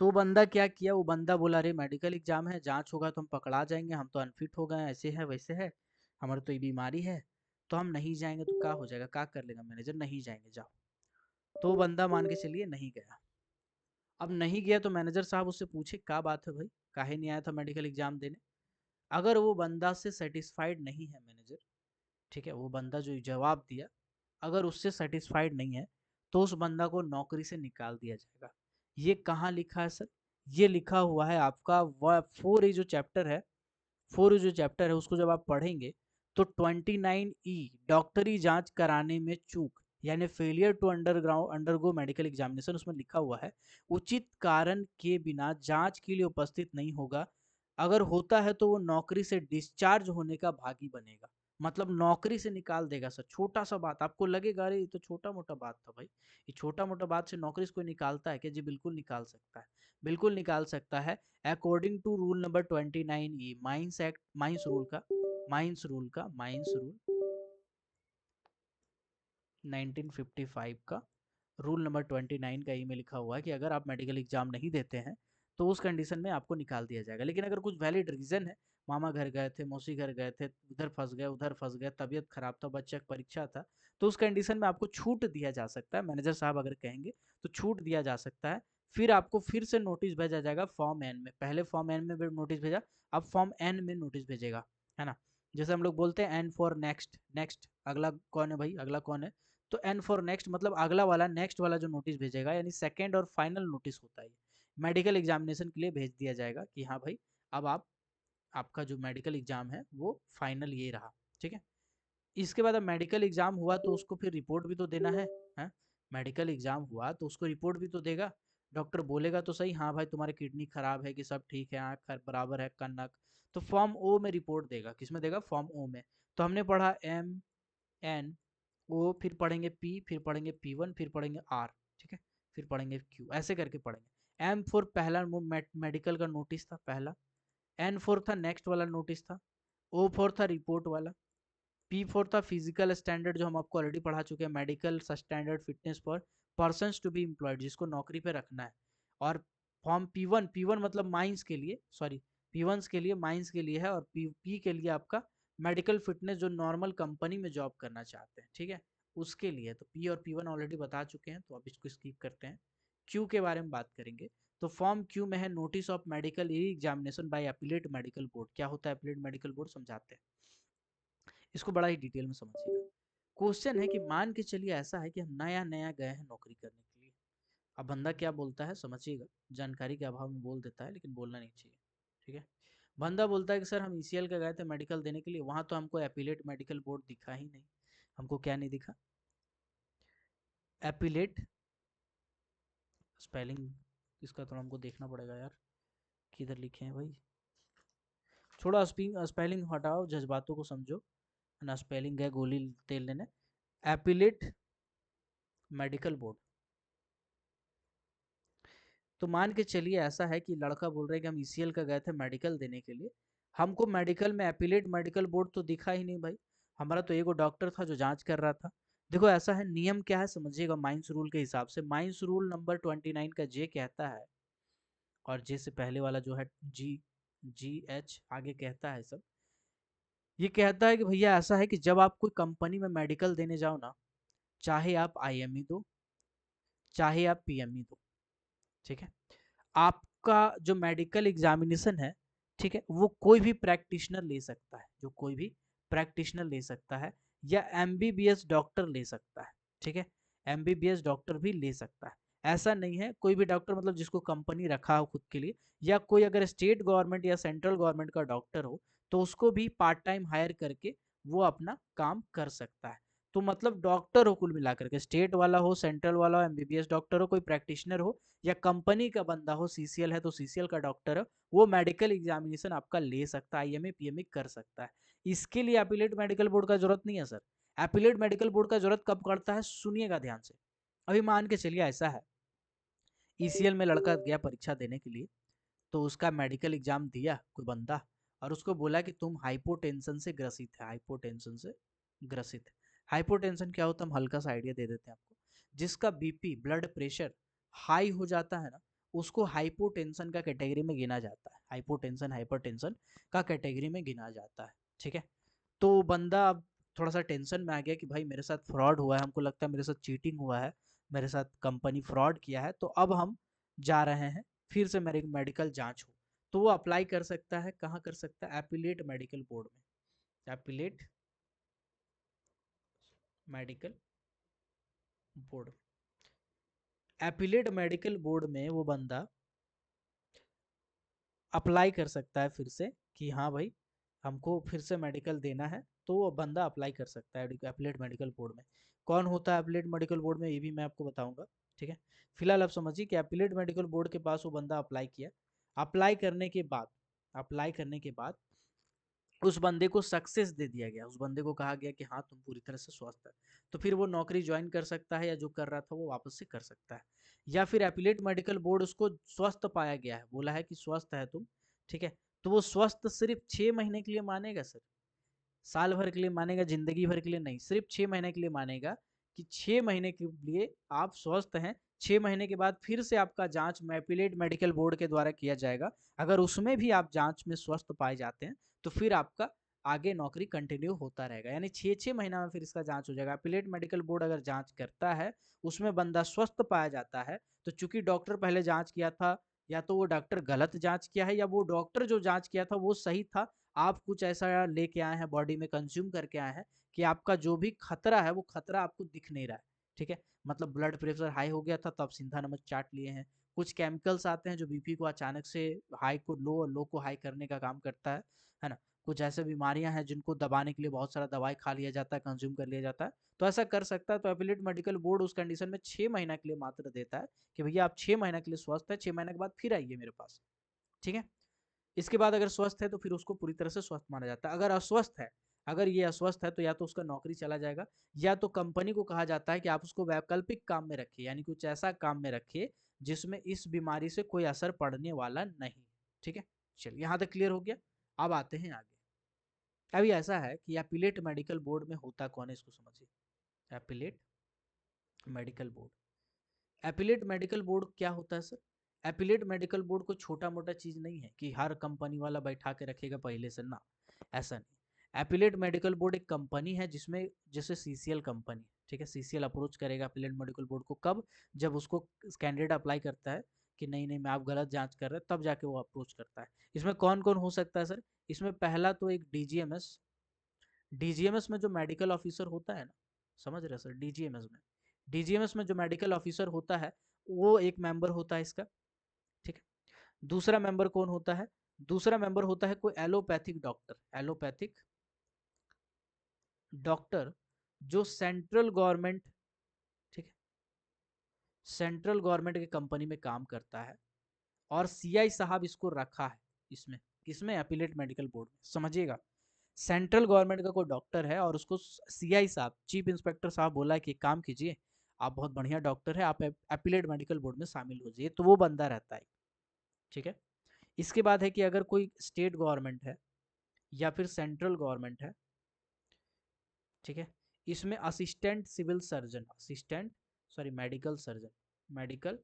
S1: तो वो बंदा क्या किया, वो बंदा बोला अरे मेडिकल एग्जाम है, जांच होगा तो हम पकड़ा जाएंगे, हम तो अनफिट हो गए हैं, ऐसे है वैसे है, हमारे तो ये बीमारी है, तो हम नहीं जाएंगे तो क्या हो जाएगा, क्या कर लेगा मैनेजर, नहीं जाएंगे जाओ। तो वो बंदा मान के चलिए नहीं गया। अब नहीं गया तो मैनेजर साहब उससे पूछे क्या बात है भाई, काहे नहीं आया था मेडिकल एग्जाम देने। अगर वो बंदा से सेटिस्फाइड नहीं है मैनेजर, ठीक है, वो बंदा जो जवाब दिया, अगर उससे सेटिस्फाइड नहीं है, तो उस बंदा को नौकरी से निकाल दिया जाएगा। ये कहाँ लिखा है सर, ये लिखा हुआ है आपका फोर, ये जो चैप्टर है, फोर जो चैप्टर है उसको जब आप पढ़ेंगे तो 29E, डॉक्टरी जांच कराने में चूक, यानी failure to underground undergo medical examination, उसमें लिखा हुआ है उचित कारण के बिना जांच के लिए उपस्थित नहीं होगा, अगर होता है तो वो नौकरी से डिस्चार्ज होने का भागी बनेगा। मतलब नौकरी से निकाल देगा सर। छोटा सा बात आपको लगेगा अरे ये तो छोटा मोटा बात था भाई, ये छोटा मोटा बात से नौकरी से कोई निकालता है क्या, जी बिल्कुल निकाल सकता है, बिल्कुल निकाल सकता है। According to rule number 29E, mines act, mines rule का, माइंस रूल 1955 का, रूल नंबर 29 का ई में लिखा हुआ है कि अगर आप मेडिकल एग्जाम नहीं देते हैं तो उस कंडीशन में आपको निकाल दिया जाएगा। लेकिन अगर कुछ वैलिड रीजन है, मामा घर गए थे, मौसी घर गए थे, उधर फंस गए, उधर फंस गए, तबीयत खराब था, बच्चे की परीक्षा था, तो उस कंडीशन में आपको छूट दिया जा सकता है, मैनेजर साहब अगर कहेंगे तो छूट दिया जा सकता है। फिर आपको फिर से नोटिस भेजा जाएगा फॉर्म एन में। पहले फॉर्म एन में नोटिस भेजा, अब फॉर्म एन में नोटिस भेजेगा, है ना। जैसे हम लोग बोलते हैं एन फॉर नेक्स्ट, नेक्स्ट अगला कौन है भाई, अगला कौन है, तो एन फॉर नेक्स्ट मतलब अगला वाला, नेक्स्ट वाला जो नोटिस भेजेगा, यानी सेकेंड और फाइनल नोटिस होता है। मेडिकल एग्जामिनेशन के लिए भेज दिया जाएगा कि हाँ भाई अब आपका जो मेडिकल एग्जाम है वो फाइनल ये रहा, ठीक है। इसके बाद अब मेडिकल एग्जाम हुआ तो उसको फिर रिपोर्ट भी तो देना है? मेडिकल एग्जाम हुआ तो उसको रिपोर्ट भी तो देगा। डॉक्टर बोलेगा तो सही, हाँ भाई तुम्हारी किडनी खराब है कि सब ठीक है, आँख बराबर है, कनक, तो फॉर्म ओ में रिपोर्ट देगा। किसमें देगा? फॉर्म ओ में। तो हमने पढ़ा एम, एन, ओ, फिर पढ़ेंगे पी, फिर पढ़ेंगे P1, फिर पढ़ेंगे आर, ठीक है, फिर पढ़ेंगे क्यू, ऐसे करके पढ़ेंगे। एम फोर पहला मेडिकल का नोटिस था पहला, एन फोर था नेक्स्ट वाला नोटिस था, ओ फोर था रिपोर्ट वाला, P4 था फिजिकल स्टैंडर्ड जो हम आपको ऑलरेडी पढ़ा चुके हैं, medical standard fitness for persons to be employed, जिसको नौकरी पे रखना है। और फॉर्म P1, P1 मतलब माइंस के लिए, सॉरी P1 के लिए माइंस के लिए है, और P के लिए आपका मेडिकल फिटनेस जो नॉर्मल कंपनी में जॉब करना चाहते हैं, ठीक है, उसके लिए। तो P और P1 ऑलरेडी बता चुके हैं, तो अब इसको स्किप करते हैं। Q के बारे में बात करेंगे। तो फॉर्म Q में है notice of medical examination by appellate medical board. क्या होता है अपीलेट मेडिकल बोर्ड, समझाते हैं इसको, बड़ा ही डिटेल में समझिएगा। क्वेश्चन है कि मान के चलिए ऐसा है कि हम नया नया गए हैं नौकरी करने के लिए। अब बंदा क्या बोलता है समझिएगा, जानकारी के अभाव में बोल देता है लेकिन बोलना नहीं चाहिए, ठीक है। बंदा बोलता है कि सर हम ECL का गए थे मेडिकल देने के लिए, वहां तो हमको एपिलेट मेडिकल बोर्ड दिखा ही नहीं। हमको क्या नहीं दिखा? एपिलेट, स्पेलिंग इसका थोड़ा हमको देखना पड़ेगा यार, किधर लिखे हैं भाई। थोड़ा स्पेलिंग हटाओ, जज्बातों को समझो, ना स्पेलिंग गए गोली तेल लेने। Appellate medical board. तो मान के चलिए ऐसा है कि लड़का बोल रहा है कि हम ECL का गए थे मेडिकल देने के लिए, हमको मेडिकल में एपिलेट मेडिकल बोर्ड तो दिखा ही नहीं भाई। हमारा तो एगो डॉक्टर था जो जांच कर रहा था। देखो ऐसा है, नियम क्या है समझिएगा, माइंस रूल के हिसाब से, माइंस रूल नंबर 29 का जे कहता है, और जे से पहले वाला जो है GH आगे कहता है सब, ये कहता है कि भैया ऐसा है कि जब आप कोई कंपनी में मेडिकल देने जाओ ना, चाहे आप IME दो, चाहे आप PME दो, ठीक है, आपका जो मेडिकल एग्जामिनेशन है, ठीक है, वो कोई भी प्रैक्टिशनर ले सकता है, जो कोई भी प्रैक्टिशनर ले सकता है, या MBBS डॉक्टर ले सकता है, ठीक है, MBBS डॉक्टर भी ले सकता है। ऐसा नहीं है कोई भी डॉक्टर मतलब जिसको कंपनी रखा हो खुद के लिए, या कोई अगर स्टेट गवर्नमेंट या सेंट्रल गवर्नमेंट का डॉक्टर हो तो उसको भी पार्ट टाइम हायर करके वो अपना काम कर सकता है। तो मतलब डॉक्टर हो कुल मिलाकर के, स्टेट वाला हो, सेंट्रल वाला हो, MBBS डॉक्टर हो, कोई प्रैक्टिशनर हो, या कंपनी का बंदा हो, CCL है तो CCL का डॉक्टर है, वो मेडिकल एग्जामिनेशन आपका ले सकता है, IMA PME कर सकता है। इसके लिए एपिलेट मेडिकल बोर्ड का जरूरत नहीं है सर। एपिलेट मेडिकल बोर्ड का जरूरत कब पड़ता है, सुनिएगा ध्यान से। अभी मान के चलिए ऐसा है, ECL में लड़का गया परीक्षा देने के लिए, तो उसका मेडिकल एग्जाम दिया कोई बंदा, और उसको बोला कि तुम हाइपोटेंशन से ग्रसित है, हाइपोटेंशन से ग्रसित है। हाइपोटेंशन क्या होता है, हम हल्का सा आइडिया दे देते हैं आपको। जिसका BP ब्लड प्रेशर हाई हो जाता है ना, उसको हाइपोटेंशन का कैटेगरी में गिना जाता है, हाइपोटेंशन हाइपरटेंशन का कैटेगरी में गिना जाता है, ठीक है। तो बंदा अब थोड़ा सा टेंशन में आ गया कि भाई मेरे साथ फ्रॉड हुआ है, हमको लगता है मेरे साथ चीटिंग हुआ है, मेरे साथ कंपनी फ्रॉड किया है, तो अब हम जा रहे हैं फिर से मेरी मेडिकल जांच हो। तो वो अप्लाई कर सकता है, कहाँ कर सकता है, एपिलेट मेडिकल बोर्ड में, appellate medical board. Appellate medical board में वो बंदा अप्लाई कर सकता है फिर से कि हाँ भाई हमको फिर से मेडिकल देना है, तो वो बंदा अप्लाई कर सकता है एपिलेट मेडिकल बोर्ड में। कौन होता है एपिलेट मेडिकल बोर्ड में, ये भी मैं आपको बताऊंगा, ठीक है। फिलहाल आप समझिए कि एपिलेट मेडिकल बोर्ड के पास वो बंदा अप्लाई किया, अप्लाई करने के बाद, अप्लाई करने के बाद उस बंदे को सक्सेस दे दिया गया, उस बंदे को कहा गया कि हाँ तुम पूरी तरह से स्वस्थ है, तो फिर वो नौकरी ज्वाइन कर सकता है, या जो कर रहा था वो वापस से कर सकता है। या फिर एपिलेट मेडिकल बोर्ड उसको स्वस्थ पाया गया है, बोला है कि स्वस्थ है तुम, ठीक है, तो वो स्वस्थ सिर्फ 6 महीने के लिए मानेगा सर, साल भर के लिए मानेगा, जिंदगी भर के लिए नहीं, सिर्फ 6 महीने के लिए मानेगा कि 6 महीने के लिए आप स्वस्थ हैं। 6 महीने के बाद फिर से आपका जांच एपिलेट मेडिकल बोर्ड के द्वारा किया जाएगा। अगर उसमें भी आप जांच में स्वस्थ पाए जाते हैं तो फिर आपका आगे नौकरी कंटिन्यू होता रहेगा, यानी 6-6 महीना में फिर इसका जांच हो जाएगा। अपीलेट मेडिकल बोर्ड अगर जांच करता है, उसमें बंदा स्वस्थ पाया जाता है, तो चूंकि डॉक्टर पहले जांच किया था, या तो वो डॉक्टर गलत जांच किया है, या वो डॉक्टर जो जांच किया था वो सही था, आप कुछ ऐसा लेके आए हैं बॉडी में, कंज्यूम करके आए हैं कि आपका जो भी खतरा है वो खतरा आपको दिख नहीं रहा है, ठीक है। मतलब ब्लड प्रेशर हाई हो गया था तो आप सिंधा नमक चाट लिए हैं। कुछ केमिकल्स आते हैं जो बीपी को अचानक से हाई को लो और लो को हाई करने का काम करता है ना। कुछ ऐसे बीमारियां हैं जिनको दबाने के लिए बहुत सारा दवाई खा लिया जाता है, कंज्यूम कर लिया जाता है, तो ऐसा कर सकता है। तो एपिलेट मेडिकल बोर्ड उस कंडीशन में 6 महीना के लिए मात्र देता है कि भैया आप 6 महीना के लिए स्वस्थ है, 6 महीने के बाद फिर आइए मेरे पास, ठीक है। इसके बाद अगर स्वस्थ है तो फिर उसको पूरी तरह से स्वस्थ माना जाता है। अगर अस्वस्थ है, अगर ये अस्वस्थ है, तो या तो उसका नौकरी चला जाएगा, या तो कंपनी को कहा जाता है कि आप उसको वैकल्पिक काम में रखिए, यानी कुछ ऐसा काम में रखिए जिसमें इस बीमारी से कोई असर पड़ने वाला नहीं, ठीक है। चलिए यहाँ तक क्लियर हो गया। अब आते हैं आगे। अभी ऐसा है कि एपिलेट मेडिकल बोर्ड में होता कौन है, इसको समझिए। Appellate medical board, appellate medical board क्या होता है सर? एपिलेट मेडिकल बोर्ड कोई छोटा मोटा चीज नहीं है कि हर कंपनी वाला बैठा के रखेगा पहले से, ना, ऐसा नहीं। एपिलेट मेडिकल बोर्ड एक कंपनी है जिसमें, जैसे सीसीएल कंपनी, ठीक है, सीसीएल अप्रोच करेगा एपिलेट मेडिकल बोर्ड को, कब? जब उसको कैंडिडेट अप्लाई करता है कि नहीं नहीं मैं आप गलत जांच कर रहे हैं, तब जाके वो अप्रोच करता है। इसमें कौन कौन हो सकता है सर? इसमें पहला तो एक डीजीएमएस, डीजीएमएस में जो मेडिकल ऑफिसर होता है ना, समझ रहे सर, डीजीएमएस में, डीजीएमएस में जो मेडिकल ऑफिसर होता है वो एक मेंबर होता है इसका, ठीक है। दूसरा मेंबर कौन होता है? दूसरा मेंबर होता है कोई एलोपैथिक डॉक्टर, एलोपैथिक डॉक्टर जो सेंट्रल गवर्नमेंट, ठीक है, सेंट्रल गवर्नमेंट की कंपनी में काम करता है, और सीआई साहब इसको रखा है इसमें, किसमें? एपिलेट मेडिकल बोर्ड में, समझिएगा। सेंट्रल गवर्नमेंट का कोई डॉक्टर है और उसको सीआई साहब, चीफ इंस्पेक्टर साहब बोला है कि काम कीजिए, आप बहुत बढ़िया डॉक्टर है, आप एपिलेट मेडिकल बोर्ड में शामिल हो जाइए, तो वो बंदा रहता है, ठीक है। इसके बाद है कि अगर कोई स्टेट गवर्नमेंट है या फिर सेंट्रल गवर्नमेंट है, ठीक है, इसमें assistant civil surgeon, assistant, sorry, medical surgeon, medical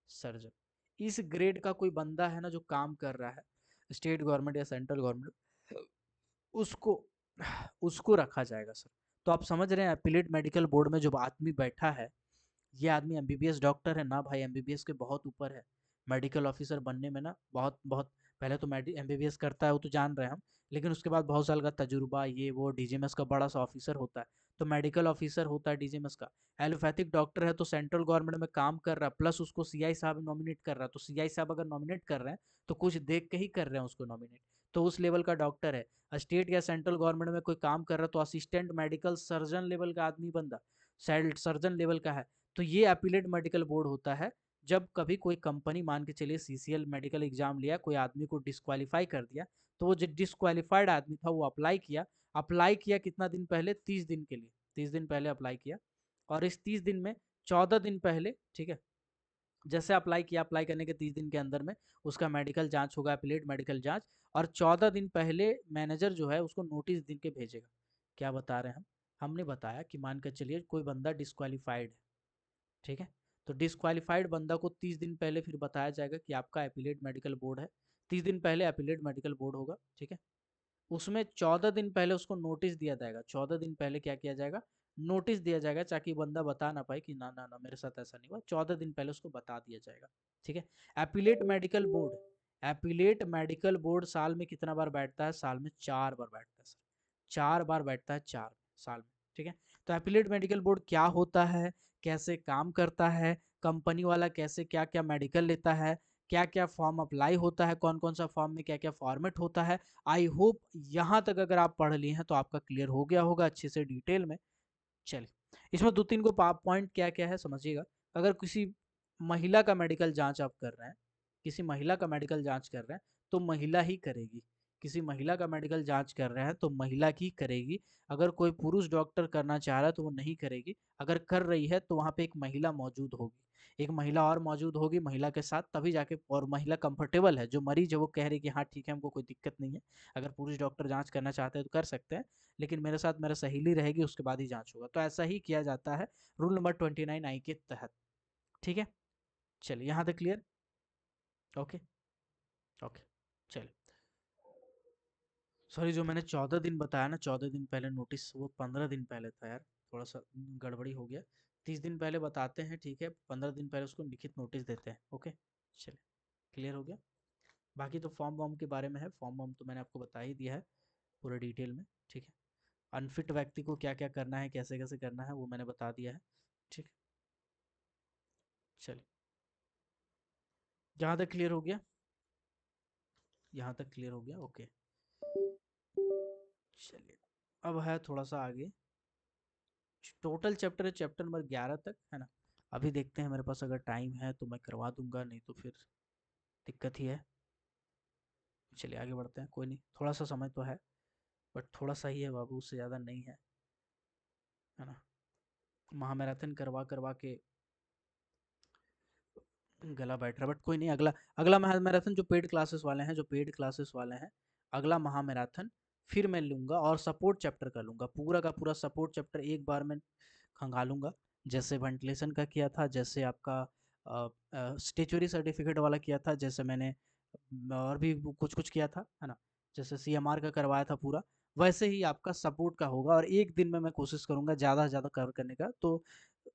S1: surgeon, इस ग्रेड का कोई बंदा है ना जो काम कर रहा है स्टेट गवर्नमेंट या सेंट्रल गवर्नमेंट, उसको उसको रखा जाएगा सर। तो आप समझ रहे हैं एपिलेट मेडिकल बोर्ड में जो आदमी बैठा है, ये आदमी एमबीबीएस डॉक्टर है ना भाई, एमबीबीएस के बहुत ऊपर है। मेडिकल ऑफिसर बनने में ना बहुत बहुत, पहले तो एमबीबीएस करता है वो तो जान रहे हैं हम, लेकिन उसके बाद बहुत साल का तजुर्बा, ये वो, डीजीएमएस का बड़ा सा ऑफिसर होता है, तो मेडिकल ऑफिसर होता है डीजीएमएस का। एलोपैथिक डॉक्टर है तो सेंट्रल गवर्नमेंट में काम कर रहा है, प्लस उसको सीआई साहब नॉमिनेट कर रहा है, तो सीआई साहब अगर नॉमिनेट कर रहे हैं तो कुछ देख के ही कर रहे हैं उसको नॉमिनेट, तो उस लेवल का डॉक्टर है। स्टेट या सेंट्रल गवर्नमेंट में कोई काम कर रहा है तो असिस्टेंट मेडिकल सर्जन लेवल का आदमी, बंदा सर्जन लेवल का है। तो ये अपीलेट मेडिकल बोर्ड होता है जब कभी कोई कंपनी, मान के चलिए सीसीएल मेडिकल एग्जाम लिया, कोई आदमी को डिस्क्वालीफाई कर दिया, तो वो जो डिस्क्वालीफाइड आदमी था वो अप्लाई किया, अप्लाई किया कितना दिन पहले? 30 दिन के लिए, 30 दिन पहले अप्लाई किया, और इस 30 दिन में 14 दिन पहले, ठीक है, जैसे अप्लाई किया, अप्लाई करने के 30 दिन के अंदर में उसका मेडिकल जांच होगा, अपीलेट मेडिकल जांच, और 14 दिन पहले मैनेजर जो है उसको नोटिस दिन के भेजेगा। क्या बता रहे हैं हम? हमने बताया कि मान कर चलिए कोई बंदा डिस्क्वालीफाइड है, ठीक है, तो डिस्क्वालीफाइड बंदा को 30 दिन पहले फिर बताया जाएगा कि आपका एपिलेट मेडिकल बोर्ड है, 30 दिन पहले एपिलेट मेडिकल बोर्ड होगा, ठीक है। उसमें 14 दिन पहले उसको नोटिस दिया जाएगा, 14 दिन पहले क्या किया जाएगा? नोटिस दिया जाएगा, ताकि बंदा बता ना पाए कि ना ना ना मेरे साथ ऐसा नहीं हुआ, 14 दिन पहले उसको बता दिया जाएगा, ठीक है। Appellate medical board, appellate medical board साल में कितना बार बैठता है? साल में 4 बार बैठता है सर, 4 बार बैठता है, 4 साल में, ठीक है। तो एपिलेट मेडिकल बोर्ड क्या होता है, कैसे काम करता है, कंपनी वाला कैसे क्या क्या मेडिकल लेता है, क्या क्या फॉर्म अप्लाई होता है, कौन कौन सा फॉर्म में क्या क्या फॉर्मेट होता है, आई होप यहाँ तक अगर आप पढ़ लिए हैं तो आपका क्लियर हो गया होगा अच्छे से डिटेल में। चलिए, इसमें दो तीन को पॉइंट क्या क्या है समझिएगा। अगर किसी महिला का मेडिकल जांच आप कर रहे हैं, किसी महिला का मेडिकल जांच कर रहे हैं तो महिला ही करेगी, किसी महिला का मेडिकल जांच कर रहे हैं तो महिला की करेगी। अगर कोई पुरुष डॉक्टर करना चाह रहा है तो वो नहीं करेगी, अगर कर रही है तो वहाँ पे एक महिला मौजूद होगी, एक महिला और मौजूद होगी महिला के साथ, तभी जाके, और महिला कंफर्टेबल है, जो मरीज है वो कह रही कि हाँ ठीक है हमको कोई दिक्कत नहीं है, अगर पुरुष डॉक्टर जांच करना चाहते हैं तो कर सकते हैं, लेकिन मेरे साथ मेरा सहेली रहेगी उसके बाद ही जांच होगा। तो ऐसा ही किया जाता है रूल नंबर 29 आई के तहत, ठीक है। चलिए यहाँ तक क्लियर। ओके, ओके, चलिए सॉरी, जो मैंने 14 दिन बताया ना, 14 दिन पहले नोटिस, वो 15 दिन पहले था यार। थोड़ा सा गड़बड़ी हो गया। 30 दिन पहले बताते हैं, ठीक है, 15 दिन पहले उसको लिखित नोटिस देते हैं। ओके, चलिए, क्लियर हो गया। बाकी तो फॉर्म वॉर्म के बारे में है, फॉर्म वॉर्म तो मैंने आपको बता ही दिया है पूरे डिटेल में, ठीक है। अनफिट व्यक्ति को क्या क्या करना है, कैसे कैसे करना है, वो मैंने बता दिया है, ठीक है। चलिए, जहाँ तक क्लियर हो गया, यहाँ तक क्लियर हो गया, ओके। चलिए, अब है थोड़ा सा आगे। टोटल चैप्टर है चैप्टर नंबर 11 तक, है ना। अभी देखते हैं, मेरे पास अगर टाइम है तो मैं करवा दूंगा, नहीं तो फिर दिक्कत ही है। चलिए आगे बढ़ते हैं, कोई नहीं, थोड़ा सा समय तो है, बट थोड़ा सा ही है बाबू, उससे ज़्यादा नहीं है ना। महामैराथन करवा करवा के गला बैठ रहा, बट कोई नहीं। अगला अगला महामैराथन जो पेड क्लासेस वाले हैं, जो पेड क्लासेस वाले हैं, अगला महामैराथन फिर मैं लूँगा और सपोर्ट चैप्टर का लूँगा, पूरा का पूरा सपोर्ट चैप्टर एक बार में खंगालूँगा। जैसे वेंटिलेशन का किया था, जैसे आपका स्टेचुरी सर्टिफिकेट वाला किया था, जैसे मैंने और भी कुछ कुछ किया था, है ना। जैसे सीएमआर का करवाया था पूरा, वैसे ही आपका सपोर्ट का होगा। और एक दिन में मैं कोशिश करूँगा ज़्यादा से ज़्यादा कवर करने का। तो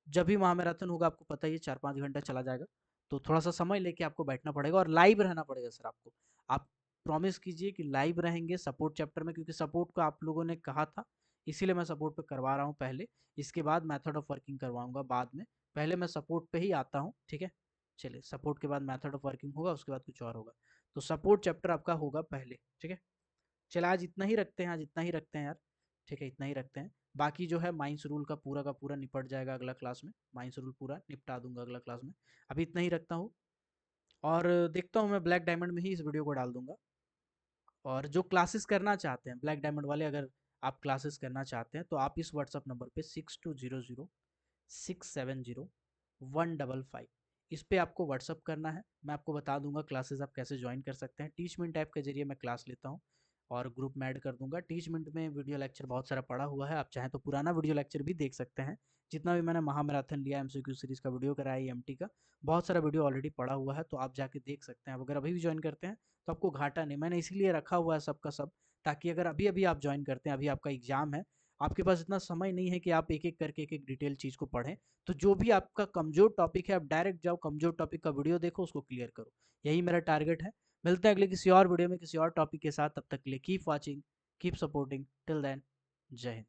S1: जब भी महामैराथन होगा, आपको पता ही है 4-5 घंटा चला जाएगा, तो थोड़ा सा समय लेके आपको बैठना पड़ेगा और लाइव रहना पड़ेगा सर आपको। आप प्रॉमिस कीजिए कि लाइव रहेंगे सपोर्ट चैप्टर में, क्योंकि सपोर्ट को आप लोगों ने कहा था, इसीलिए मैं सपोर्ट पे करवा रहा हूँ पहले। इसके बाद मेथड ऑफ वर्किंग करवाऊंगा बाद में, पहले मैं सपोर्ट पे ही आता हूँ, ठीक है। चलिए, सपोर्ट के बाद मेथड ऑफ वर्किंग होगा, उसके बाद कुछ और होगा। तो सपोर्ट चैप्टर आपका होगा पहले, ठीक है। चलिए, आज इतना ही रखते हैं, आज इतना ही रखते हैं यार, ठीक है, इतना ही रखते हैं। बाकी जो है माइंस रूल का पूरा निपट जाएगा अगला क्लास में, माइंस रूल पूरा निपटा दूंगा अगला क्लास में। अभी इतना ही रखता हूँ, और देखता हूँ मैं ब्लैक डायमंड में ही इस वीडियो को डाल दूंगा। और जो क्लासेस करना चाहते हैं ब्लैक डायमंड वाले, अगर आप क्लासेस करना चाहते हैं तो आप इस व्हाट्सअप नंबर पे 6200 670 155 इस पे आपको व्हाट्सअप करना है। मैं आपको बता दूंगा क्लासेस आप कैसे ज्वाइन कर सकते हैं। टीचमेंट ऐप के जरिए मैं क्लास लेता हूँ और ग्रुप में ऐड कर दूंगा। टीचमेंट में वीडियो लेक्चर बहुत सारा पड़ा हुआ है, आप चाहें तो पुराना वीडियो लेक्चर भी देख सकते हैं। जितना भी मैंने महामैराथन लिया, एमसीक्यू सीरीज का वीडियो कराया, एमटी का बहुत सारा वीडियो ऑलरेडी पड़ा हुआ है, तो आप जाके देख सकते हैं। अगर अभी भी ज्वाइन करते हैं तो आपको घाटा नहीं, मैंने इसीलिए रखा हुआ है सबका सब, ताकि अगर अभी अभी आप ज्वाइन करते हैं, अभी आपका एग्जाम है, आपके पास इतना समय नहीं है कि आप एक एक करके एक एक डिटेल चीज़ को पढ़ें। तो जो भी आपका कमजोर टॉपिक है, आप डायरेक्ट जाओ कमजोर टॉपिक का वीडियो देखो, उसको क्लियर करो। यही मेरा टारगेट है। मिलते हैं अगले किसी और वीडियो में किसी और टॉपिक के साथ, तब तक के लिए keep watching, keep supporting, till then, जय हिंद।